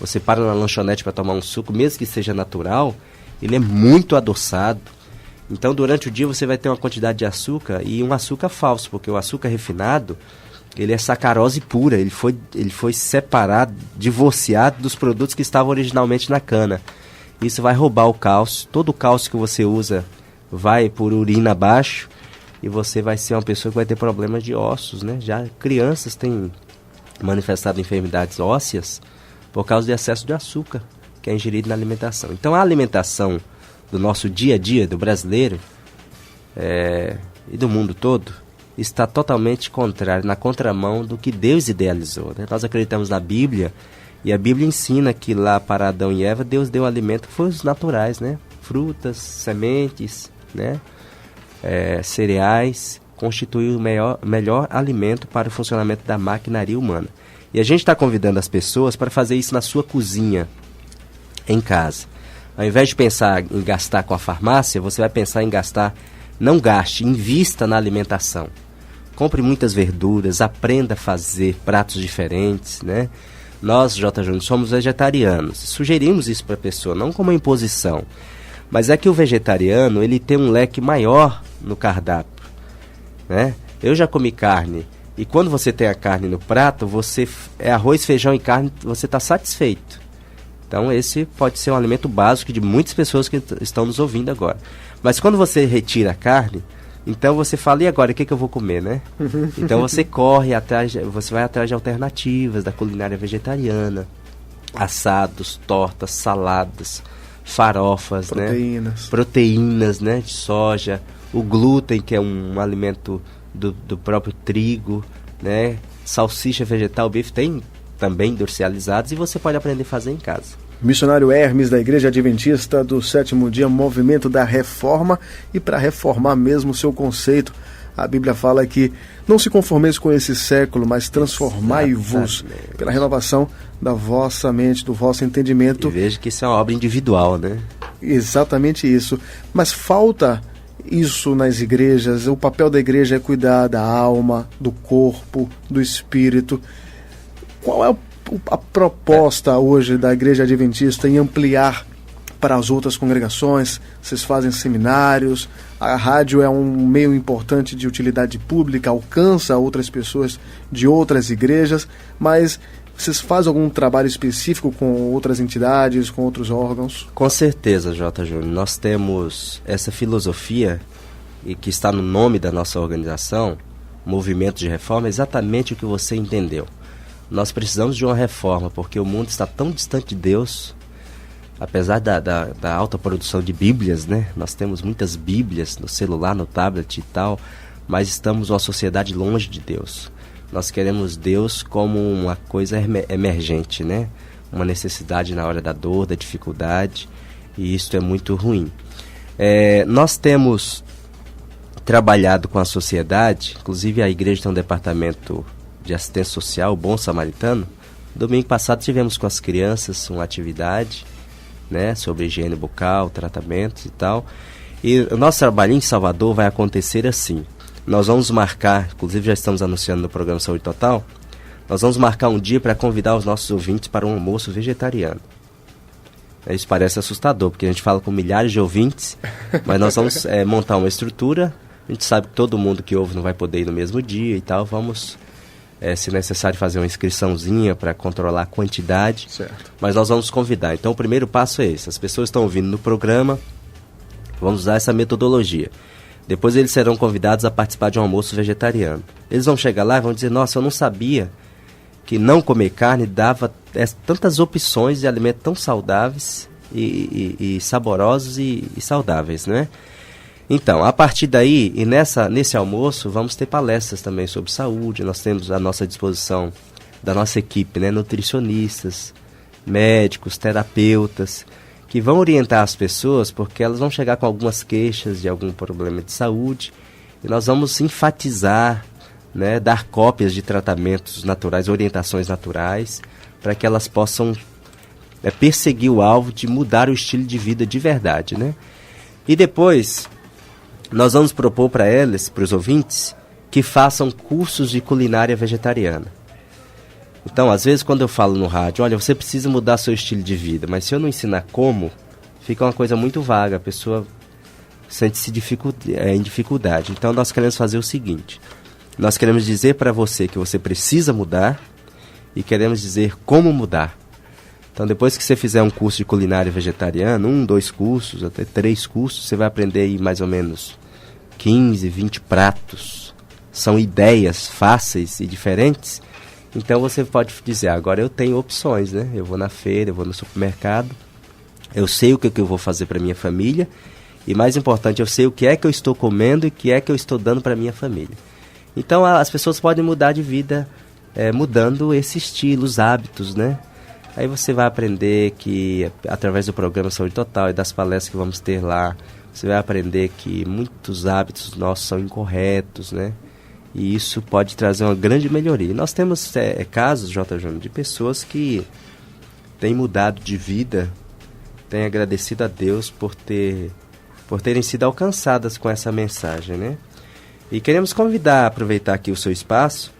Você para na lanchonete para tomar um suco, mesmo que seja natural, ele é muito adoçado. Então, durante o dia você vai ter uma quantidade de açúcar, e um açúcar falso, porque o açúcar refinado, ele é sacarose pura, ele foi separado, divorciado dos produtos que estavam originalmente na cana. Isso vai roubar o cálcio, todo o cálcio que você usa vai por urina abaixo, e você vai ser uma pessoa que vai ter problemas de ossos, né? Já crianças têm manifestado enfermidades ósseas por causa do excesso de açúcar que é ingerido na alimentação. Então, a alimentação do nosso dia a dia, do brasileiro e do mundo todo, está totalmente contrário, na contramão do que Deus idealizou, né? Nós acreditamos na Bíblia, e a Bíblia ensina que lá para Adão e Eva, Deus deu alimento que foi os naturais, né? Frutas, sementes, né? Cereais, constitui o melhor alimento para o funcionamento da maquinaria humana. E a gente está convidando as pessoas para fazer isso na sua cozinha, em casa. Ao invés de pensar em gastar com a farmácia, você vai pensar em gastar, não gaste, invista na alimentação. Compre muitas verduras, aprenda a fazer pratos diferentes, né? Nós, J. Júnior, somos vegetarianos. Sugerimos isso para a pessoa, não como imposição. Mas é que o vegetariano, ele tem um leque maior no cardápio, né? Eu já comi carne, e quando você tem a carne no prato, arroz, feijão e carne, você está satisfeito. Então esse pode ser um alimento básico de muitas pessoas que estão nos ouvindo agora. Mas quando você retira a carne, então você fala, e agora, o que eu vou comer, né? Então você você vai atrás de alternativas da culinária vegetariana, assados, tortas, saladas, farofas, proteínas, né, de soja, o glúten, que é um alimento do próprio trigo, né, salsicha vegetal, bife, tem também industrializados, e você pode aprender a fazer em casa. Missionário Hermes, da Igreja Adventista do Sétimo Dia, Movimento da Reforma, e para reformar mesmo o seu conceito, a Bíblia fala que não se conformeis com esse século, mas transformai-vos pela renovação da vossa mente, do vosso entendimento. E veja que isso é uma obra individual, né? Exatamente isso. Mas falta isso nas igrejas. O papel da igreja é cuidar da alma, do corpo, do espírito. Qual é a proposta hoje da Igreja Adventista em ampliar para as outras congregações? Vocês fazem seminários, a rádio é um meio importante de utilidade pública, alcança outras pessoas de outras igrejas, mas vocês fazem algum trabalho específico com outras entidades, com outros órgãos? Com certeza, J. Júnior. Nós temos essa filosofia, e que está no nome da nossa organização, Movimento de Reforma, exatamente o que você entendeu. Nós precisamos de uma reforma, porque o mundo está tão distante de Deus, apesar da alta produção de Bíblias, né? Nós temos muitas Bíblias no celular, no tablet e tal, mas estamos uma sociedade longe de Deus. Nós queremos Deus como uma coisa emergente, né? Uma necessidade na hora da dor, da dificuldade, e isso é muito ruim. Nós temos trabalhado com a sociedade, inclusive a igreja tem um departamento de assistência social, o Bom Samaritano. Domingo passado tivemos com as crianças uma atividade, né, sobre higiene bucal, tratamentos e tal. E o nosso trabalho em Salvador vai acontecer assim. Nós vamos marcar, inclusive já estamos anunciando no programa Saúde Total, nós vamos marcar um dia para convidar os nossos ouvintes para um almoço vegetariano. Isso parece assustador, porque a gente fala com milhares de ouvintes, mas nós vamos montar uma estrutura. A gente sabe que todo mundo que ouve não vai poder ir no mesmo dia e tal. Vamos, se necessário, fazer uma inscriçãozinha para controlar a quantidade. Certo. Mas nós vamos convidar. Então o primeiro passo é esse. As pessoas estão ouvindo no programa, vamos usar essa metodologia. Depois eles serão convidados a participar de um almoço vegetariano. Eles vão chegar lá e vão dizer, nossa, eu não sabia que não comer carne dava tantas opções de alimentos tão saudáveis e saborosos e saudáveis, né? Então, a partir daí, e nesse almoço, vamos ter palestras também sobre saúde. Nós temos à nossa disposição, da nossa equipe, né, nutricionistas, médicos, terapeutas, que vão orientar as pessoas, porque elas vão chegar com algumas queixas de algum problema de saúde, e nós vamos enfatizar, né, dar cópias de tratamentos naturais, orientações naturais, para que elas possam perseguir o alvo de mudar o estilo de vida de verdade, né? E depois, nós vamos propor para eles, para os ouvintes, que façam cursos de culinária vegetariana. Então, às vezes, quando eu falo no rádio, olha, você precisa mudar seu estilo de vida, mas se eu não ensinar como, fica uma coisa muito vaga, a pessoa sente-se em dificuldade. Então, nós queremos fazer o seguinte, nós queremos dizer para você que você precisa mudar e queremos dizer como mudar. Então, depois que você fizer um curso de culinária vegetariana, 1, 2 cursos, até 3 cursos, você vai aprender aí mais ou menos 15, 20 pratos. São ideias fáceis e diferentes. Então, você pode dizer, agora eu tenho opções, né? Eu vou na feira, eu vou no supermercado, eu sei o que eu vou fazer para minha família e, mais importante, eu sei o que é que eu estou comendo e o que é que eu estou dando para minha família. Então, as pessoas podem mudar de vida mudando esse estilo, os hábitos, né? Aí você vai aprender que, através do programa Saúde Total e das palestras que vamos ter lá, você vai aprender que muitos hábitos nossos são incorretos, né? E isso pode trazer uma grande melhoria. Nós temos casos, J. Júnior, de pessoas que têm mudado de vida, têm agradecido a Deus por terem sido alcançadas com essa mensagem, né? E queremos aproveitar aqui o seu espaço,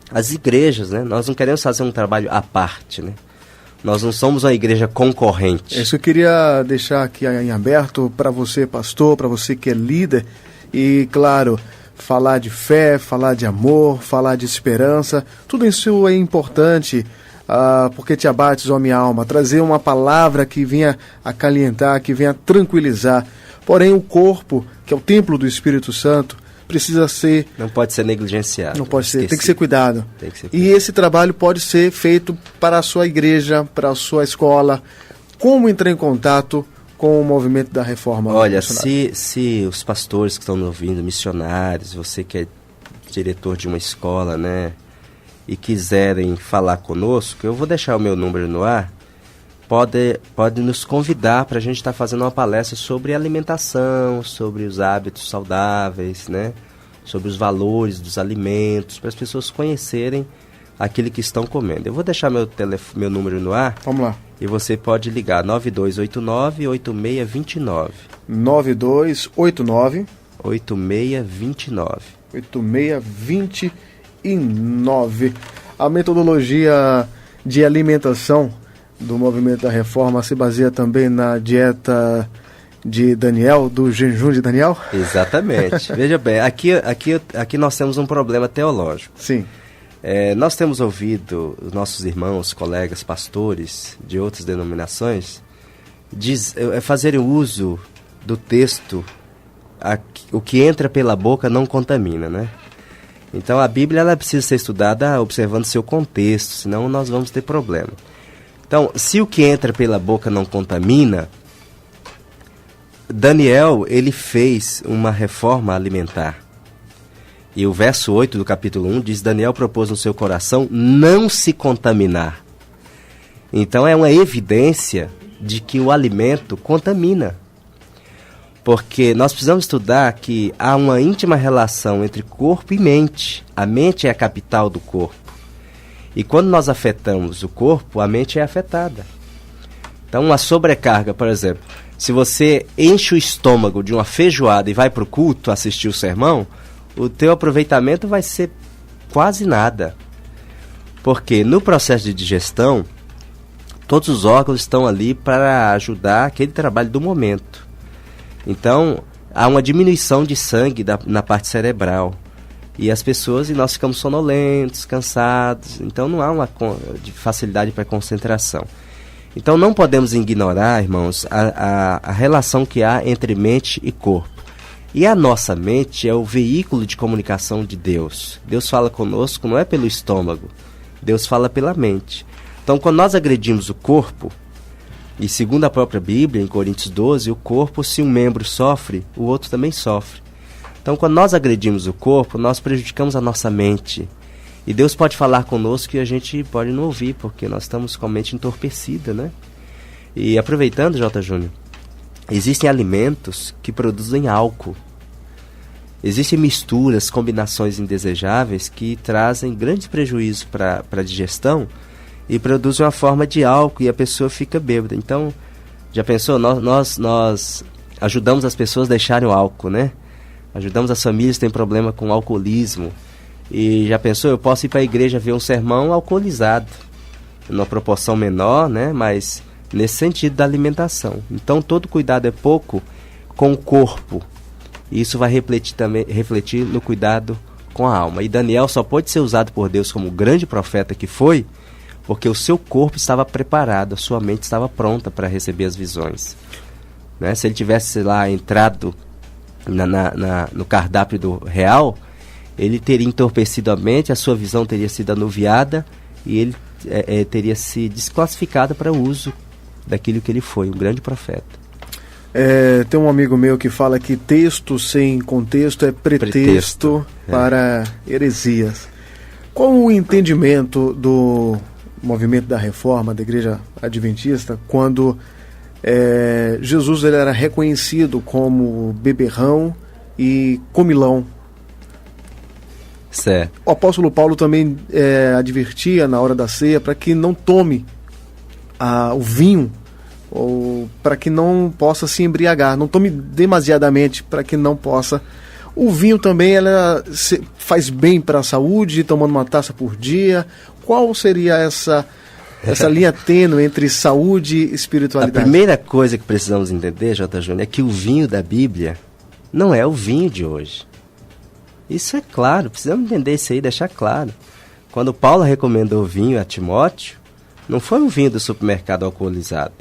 as igrejas, né? Nós não queremos fazer um trabalho à parte, né? Nós não somos uma igreja concorrente. Isso eu queria deixar aqui em aberto para você, pastor, para você que é líder. E, claro, falar de fé, falar de amor, falar de esperança, tudo isso é importante, porque te abates, ó minha alma, trazer uma palavra que venha acalentar, que venha tranquilizar. Porém, o corpo, que é o templo do Espírito Santo, precisa ser... Não pode ser negligenciado. Não pode ser, tem que ser cuidado. Tem que ser cuidado. E esse trabalho pode ser feito para a sua igreja, para a sua escola. Como entrar em contato com o movimento da reforma? Olha, se os pastores que estão nos ouvindo, missionários, você que é diretor de uma escola, né, e quiserem falar conosco, eu vou deixar o meu número no ar, pode nos convidar para a gente estar fazendo uma palestra sobre alimentação, sobre os hábitos saudáveis, né, sobre os valores dos alimentos, para as pessoas conhecerem aquilo que estão comendo. Eu vou deixar meu número no ar. Vamos lá. E você pode ligar 9289-8629. 9289 8629. 8629. A metodologia de alimentação do movimento da reforma se baseia também na dieta de Daniel, do jejum de Daniel? Exatamente. Veja bem, aqui nós temos um problema teológico. Sim. Nós temos ouvido os nossos irmãos, colegas, pastores de outras denominações fazerem uso do texto, o que entra pela boca não contamina, né? Então a Bíblia ela precisa ser estudada observando seu contexto, senão nós vamos ter problema. Então, se o que entra pela boca não contamina, Daniel ele fez uma reforma alimentar. E o verso 8 do capítulo 1 diz, Daniel propôs no seu coração não se contaminar. Então é uma evidência de que o alimento contamina. Porque nós precisamos estudar que há uma íntima relação entre corpo e mente. A mente é a capital do corpo. E quando nós afetamos o corpo, a mente é afetada. Então uma sobrecarga, por exemplo, se você enche o estômago de uma feijoada e vai para o culto assistir o sermão, o teu aproveitamento vai ser quase nada. Porque no processo de digestão, todos os órgãos estão ali para ajudar aquele trabalho do momento. Então, há uma diminuição de sangue na parte cerebral. E nós ficamos sonolentos, cansados. Então, não há uma facilidade para concentração. Então, não podemos ignorar, irmãos, a relação que há entre mente e corpo. E a nossa mente é o veículo de comunicação de Deus. Deus fala conosco não é pelo estômago, Deus fala pela mente. Então, quando nós agredimos o corpo, e segundo a própria Bíblia, em Coríntios 12, o corpo, se um membro sofre, o outro também sofre. Então, quando nós agredimos o corpo, nós prejudicamos a nossa mente. E Deus pode falar conosco e a gente pode não ouvir, porque nós estamos com a mente entorpecida, né? E aproveitando, J. Júnior, existem alimentos que produzem álcool. existem misturas, combinações indesejáveis que trazem grandes prejuízos para a digestão e produzem uma forma de álcool e a pessoa fica bêbada. Então, já pensou? Nós ajudamos as pessoas a deixarem o álcool, né? Ajudamos as famílias que têm problema com alcoolismo. E já pensou? Eu posso ir para a igreja ver um sermão alcoolizado, numa proporção menor, né? Mas nesse sentido da alimentação. Então, todo cuidado é pouco com o corpo. E isso vai refletir no cuidado com a alma. E Daniel só pode ser usado por Deus como grande profeta que foi, porque o seu corpo estava preparado, a sua mente estava pronta para receber as visões. Né? Se ele tivesse lá entrado no cardápio do real, ele teria entorpecido a mente, a sua visão teria sido anuviada e ele teria se desclassificado para o uso daquilo que ele foi, um grande profeta. Tem um amigo meu que fala que texto sem contexto é pretexto para heresias. Qual o entendimento do movimento da Reforma, da Igreja Adventista, quando Jesus ele era reconhecido como beberrão e comilão? Certo. O apóstolo Paulo também advertia na hora da ceia para que não tome o vinho, ou para que não possa se embriagar, não tome demasiadamente, para que não possa. O vinho também faz bem para a saúde, tomando uma taça por dia. Qual seria essa linha tênue entre saúde e espiritualidade? A primeira coisa que precisamos entender, J. Júnior, é que o vinho da Bíblia não é o vinho de hoje. Isso é claro, precisamos entender isso aí, deixar claro. Quando Paulo recomendou o vinho a Timóteo, não foi um vinho do supermercado alcoolizado.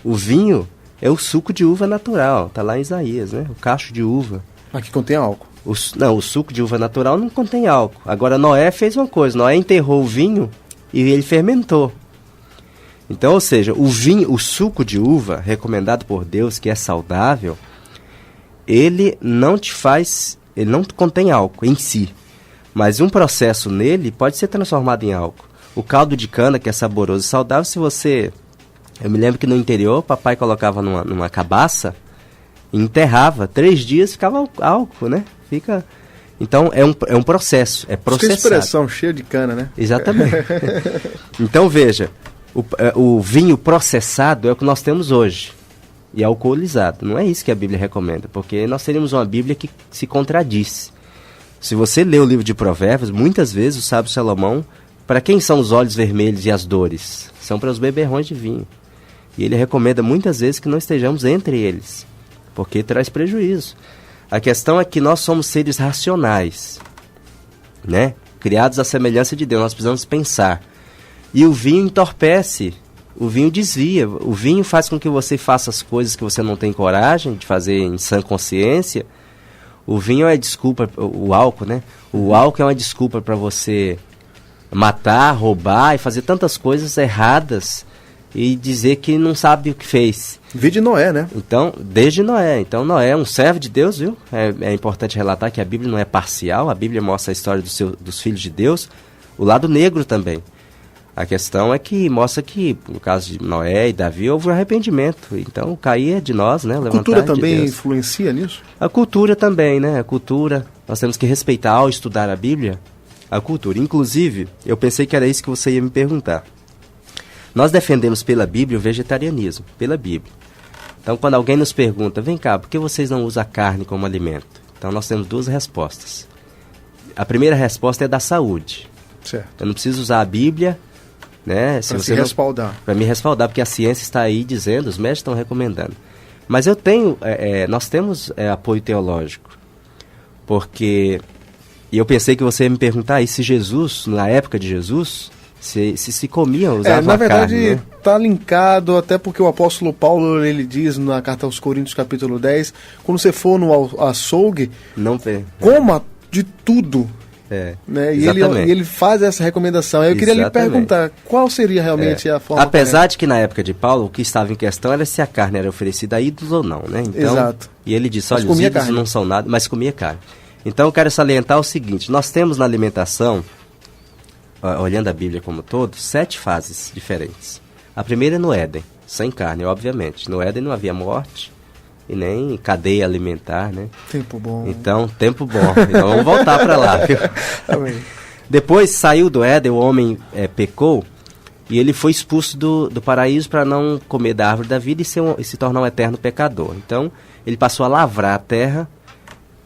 O vinho é o suco de uva natural, está lá em Isaías, né? O cacho de uva. Aqui contém álcool. O suco de uva natural não contém álcool. Agora, Noé fez uma coisa, Noé enterrou o vinho e ele fermentou. Então, ou seja, o suco de uva, recomendado por Deus, que é saudável, ele não contém álcool em si. Mas um processo nele pode ser transformado em álcool. O caldo de cana, que é saboroso e saudável, eu me lembro que no interior, papai colocava numa cabaça e enterrava. 3 dias ficava álcool, né? Então, é um processo, é processado. Isso que é expressão, cheia de cana, né? Exatamente. Então, veja, o vinho processado é o que nós temos hoje. E alcoolizado. Não é isso que a Bíblia recomenda, porque nós teríamos uma Bíblia que se contradiz. Se você lê o livro de Provérbios, muitas vezes o sábio Salomão, para quem são os olhos vermelhos e as dores? São para os beberrões de vinho. E ele recomenda muitas vezes que não estejamos entre eles, porque traz prejuízo. A questão é que nós somos seres racionais, né? Criados à semelhança de Deus, nós precisamos pensar. E o vinho entorpece, o vinho desvia, o vinho faz com que você faça as coisas que você não tem coragem de fazer em sã consciência. O vinho é desculpa, o álcool, né? O álcool é uma desculpa para você matar, roubar e fazer tantas coisas erradas e dizer que não sabe o que fez. Vide Noé, né? Então, desde Noé. Então, Noé é um servo de Deus, viu? É importante relatar que a Bíblia não é parcial, a Bíblia mostra a história dos filhos de Deus, o lado negro também. A questão é que mostra que, no caso de Noé e Davi, houve um arrependimento. Então, cair é de nós, né? A cultura também influencia nisso? A cultura também, né? A cultura, nós temos que respeitar ao estudar a Bíblia, a cultura. Inclusive, eu pensei que era isso que você ia me perguntar. Nós defendemos pela Bíblia o vegetarianismo, pela Bíblia. Então, quando alguém nos pergunta, vem cá, por que vocês não usam a carne como alimento? Então, nós temos 2 respostas. A primeira resposta é da saúde. Certo. Eu não preciso usar a Bíblia, né? Para se respaldar. Para me respaldar, porque a ciência está aí dizendo, os médicos estão recomendando. Mas nós temos apoio teológico. Porque, e eu pensei que você ia me perguntar, e se Jesus, na época de Jesus, se comia, usava na verdade, carne, né? Está linkado, até porque o apóstolo Paulo, ele diz na carta aos Coríntios, capítulo 10, quando você for no açougue, não vê. Coma de tudo. Né? E ele faz essa recomendação. Eu queria lhe perguntar, qual seria realmente a forma Apesar de que na época de Paulo, o que estava em questão era se a carne era oferecida a ídolos ou não, né? Então, exato. E ele disse, olha, os ídolos não são nada, mas comia carne. Então eu quero salientar o seguinte, nós temos na alimentação, olhando a Bíblia como um todo, 7 fases diferentes. A primeira é no Éden, sem carne, obviamente. No Éden não havia morte, e nem cadeia alimentar, né? Tempo bom. Então, tempo bom. Então, vamos voltar para lá, viu? Amém. Depois saiu do Éden, o homem pecou, e ele foi expulso do paraíso para não comer da árvore da vida e se tornar um eterno pecador. Então, ele passou a lavrar a terra,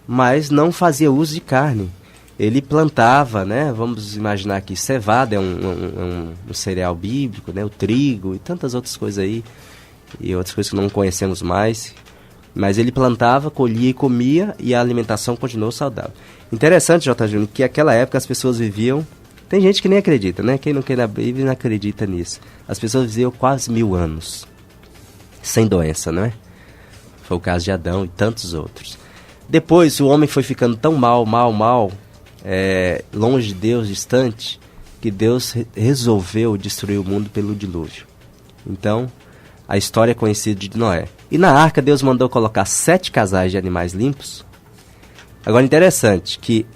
mas não fazia uso de carne. Ele plantava, né? Vamos imaginar aqui, cevada é um cereal bíblico, né? O trigo e tantas outras coisas aí, e outras coisas que não conhecemos mais. Mas ele plantava, colhia e comia, e a alimentação continuou saudável. Interessante, J. Júnior, que naquela época as pessoas viviam... Tem gente que nem acredita, né? Quem não quer na Bíblia não acredita nisso. As pessoas viviam quase 1000 anos, sem doença, não é? Foi o caso de Adão e tantos outros. Depois o homem foi ficando tão mal, longe de Deus, distante, que Deus resolveu destruir o mundo pelo dilúvio. Então, a história é conhecida de Noé. E na arca Deus mandou colocar 7 casais de animais limpos. Agora, interessante que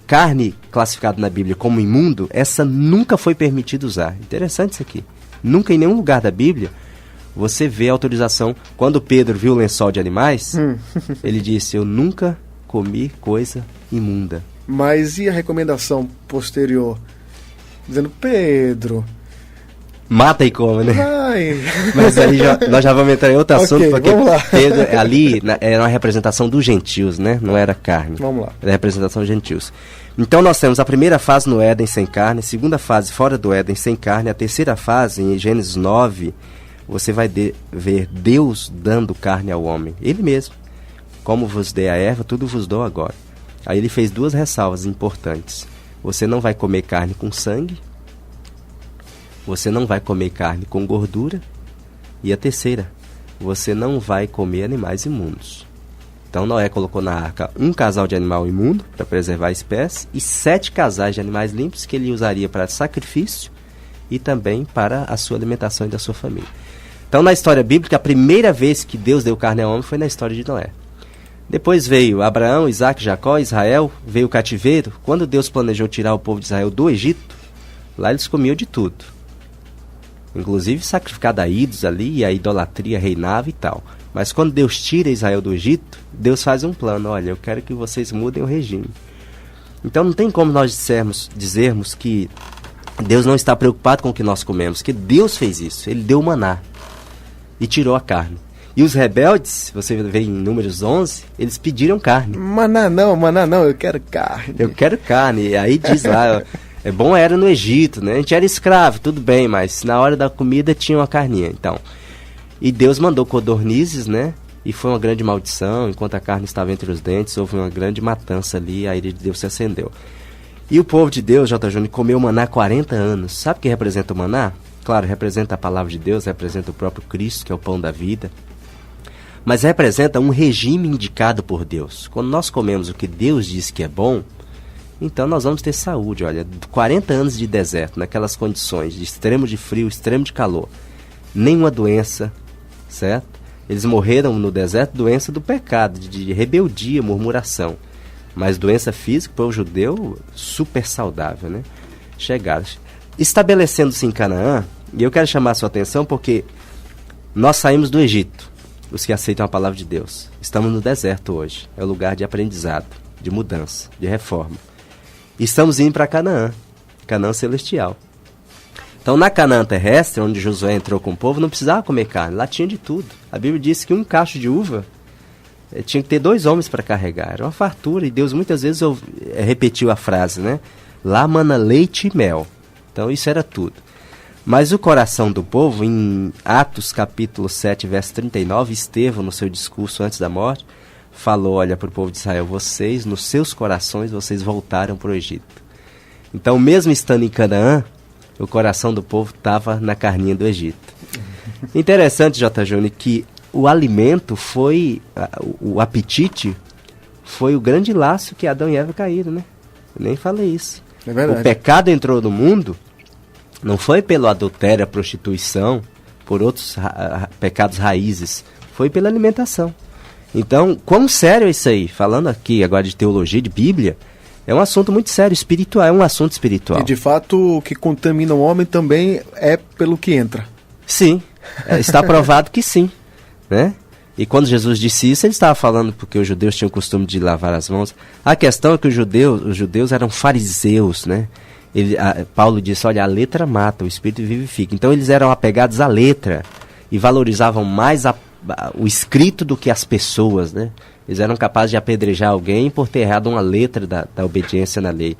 carne classificada na Bíblia como imundo, essa nunca foi permitido usar. Interessante isso aqui. Nunca em nenhum lugar da Bíblia você vê autorização. Quando Pedro viu o lençol de animais, ele disse, eu nunca comi coisa imunda. Mas e a recomendação posterior? Dizendo, Pedro... Mata e come, né? Vai. Mas aí nós já vamos entrar em outro assunto, porque vamos lá. Pedro, ali era uma representação dos gentios, né? Não era carne. Vamos lá. Era a representação dos gentios. Então nós temos a primeira fase no Éden sem carne, a segunda fase fora do Éden sem carne, a terceira fase em Gênesis 9, você vai ver Deus dando carne ao homem. Ele mesmo. Como vos dei a erva, tudo vos dou agora. Aí ele fez 2 ressalvas importantes. Você não vai comer carne com sangue. Você não vai comer carne com gordura. E a terceira, você não vai comer animais imundos. Então Noé colocou na arca 1 casal de animal imundo, para preservar a espécie, e 7 casais de animais limpos que ele usaria para sacrifício e também para a sua alimentação e da sua família. Então na história bíblica, a primeira vez que Deus deu carne ao homem foi na história de Noé. Depois veio Abraão, Isaac, Jacó, Israel, veio o cativeiro. Quando Deus planejou tirar o povo de Israel do Egito, lá eles comiam de tudo. Inclusive sacrificado a ídolos ali, e a idolatria reinava e tal. Mas quando Deus tira Israel do Egito, Deus faz um plano. Olha, eu quero que vocês mudem o regime. Então não tem como nós dizermos que Deus não está preocupado com o que nós comemos, que Deus fez isso. Ele deu o maná e tirou a carne. E os rebeldes, você vê em Números 11, eles pediram carne. Maná não, eu quero carne. Eu quero carne. E aí diz lá... É bom era no Egito, né? A gente era escravo, tudo bem, mas na hora da comida tinha uma carninha, então. E Deus mandou codornizes, né? E foi uma grande maldição, enquanto a carne estava entre os dentes, houve uma grande matança ali, a ira de Deus se acendeu. E o povo de Deus, J. Júnior, comeu maná 40 anos. Sabe o que representa o maná? Claro, representa a palavra de Deus, representa o próprio Cristo, que é o pão da vida. Mas representa um regime indicado por Deus. Quando nós comemos o que Deus diz que é bom, então nós vamos ter saúde. Olha, 40 anos de deserto, naquelas condições de extremo de frio, extremo de calor, nenhuma doença, certo? Eles morreram no deserto, doença do pecado, de rebeldia, murmuração. Mas doença física, para o judeu, super saudável, né? Chegaram. Estabelecendo-se em Canaã, e eu quero chamar a sua atenção porque nós saímos do Egito, os que aceitam a palavra de Deus. Estamos no deserto hoje, é o lugar de aprendizado, de mudança, de reforma. Estamos indo para Canaã, Canaã celestial. Então, na Canaã terrestre, onde Josué entrou com o povo, não precisava comer carne, lá tinha de tudo. A Bíblia diz que um cacho de uva tinha que ter 2 homens para carregar, era uma fartura, e Deus muitas vezes repetiu a frase, né? Lá mana leite e mel. Então, isso era tudo. Mas o coração do povo, em Atos capítulo 7, verso 39, Estevão, no seu discurso antes da morte, falou, olha, para o povo de Israel, vocês, nos seus corações, vocês voltaram para o Egito. Então, mesmo estando em Canaã, o coração do povo estava na carninha do Egito. Interessante, J. Júnior, que o alimento foi, o apetite, foi o grande laço que Adão e Eva caíram, né? Eu nem falei isso. É verdade. O pecado entrou no mundo, não foi pelo adultério, a prostituição, por outros pecados raízes, foi pela alimentação. Então, quão sério é isso aí? Falando aqui agora de teologia, de Bíblia, é um assunto muito sério, espiritual, é um assunto espiritual. E de fato, o que contamina o homem também é pelo que entra. Sim, está provado que sim, né? E quando Jesus disse isso, ele estava falando porque os judeus tinham o costume de lavar as mãos. A questão é que os judeus eram fariseus, né? Paulo disse, olha, a letra mata, o espírito vivifica. Então eles eram apegados à letra e valorizavam mais o escrito do que as pessoas, né? Eles eram capazes de apedrejar alguém por ter errado uma letra da obediência na lei.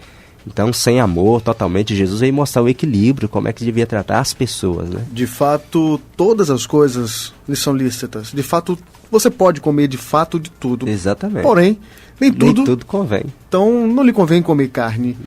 Então, sem amor, totalmente, Jesus veio mostrar o equilíbrio, como é que devia tratar as pessoas, né? De fato, todas as coisas lhe são lícitas. De fato, você pode comer de fato de tudo. Exatamente. Porém, nem tudo convém. Então, não lhe convém comer carne.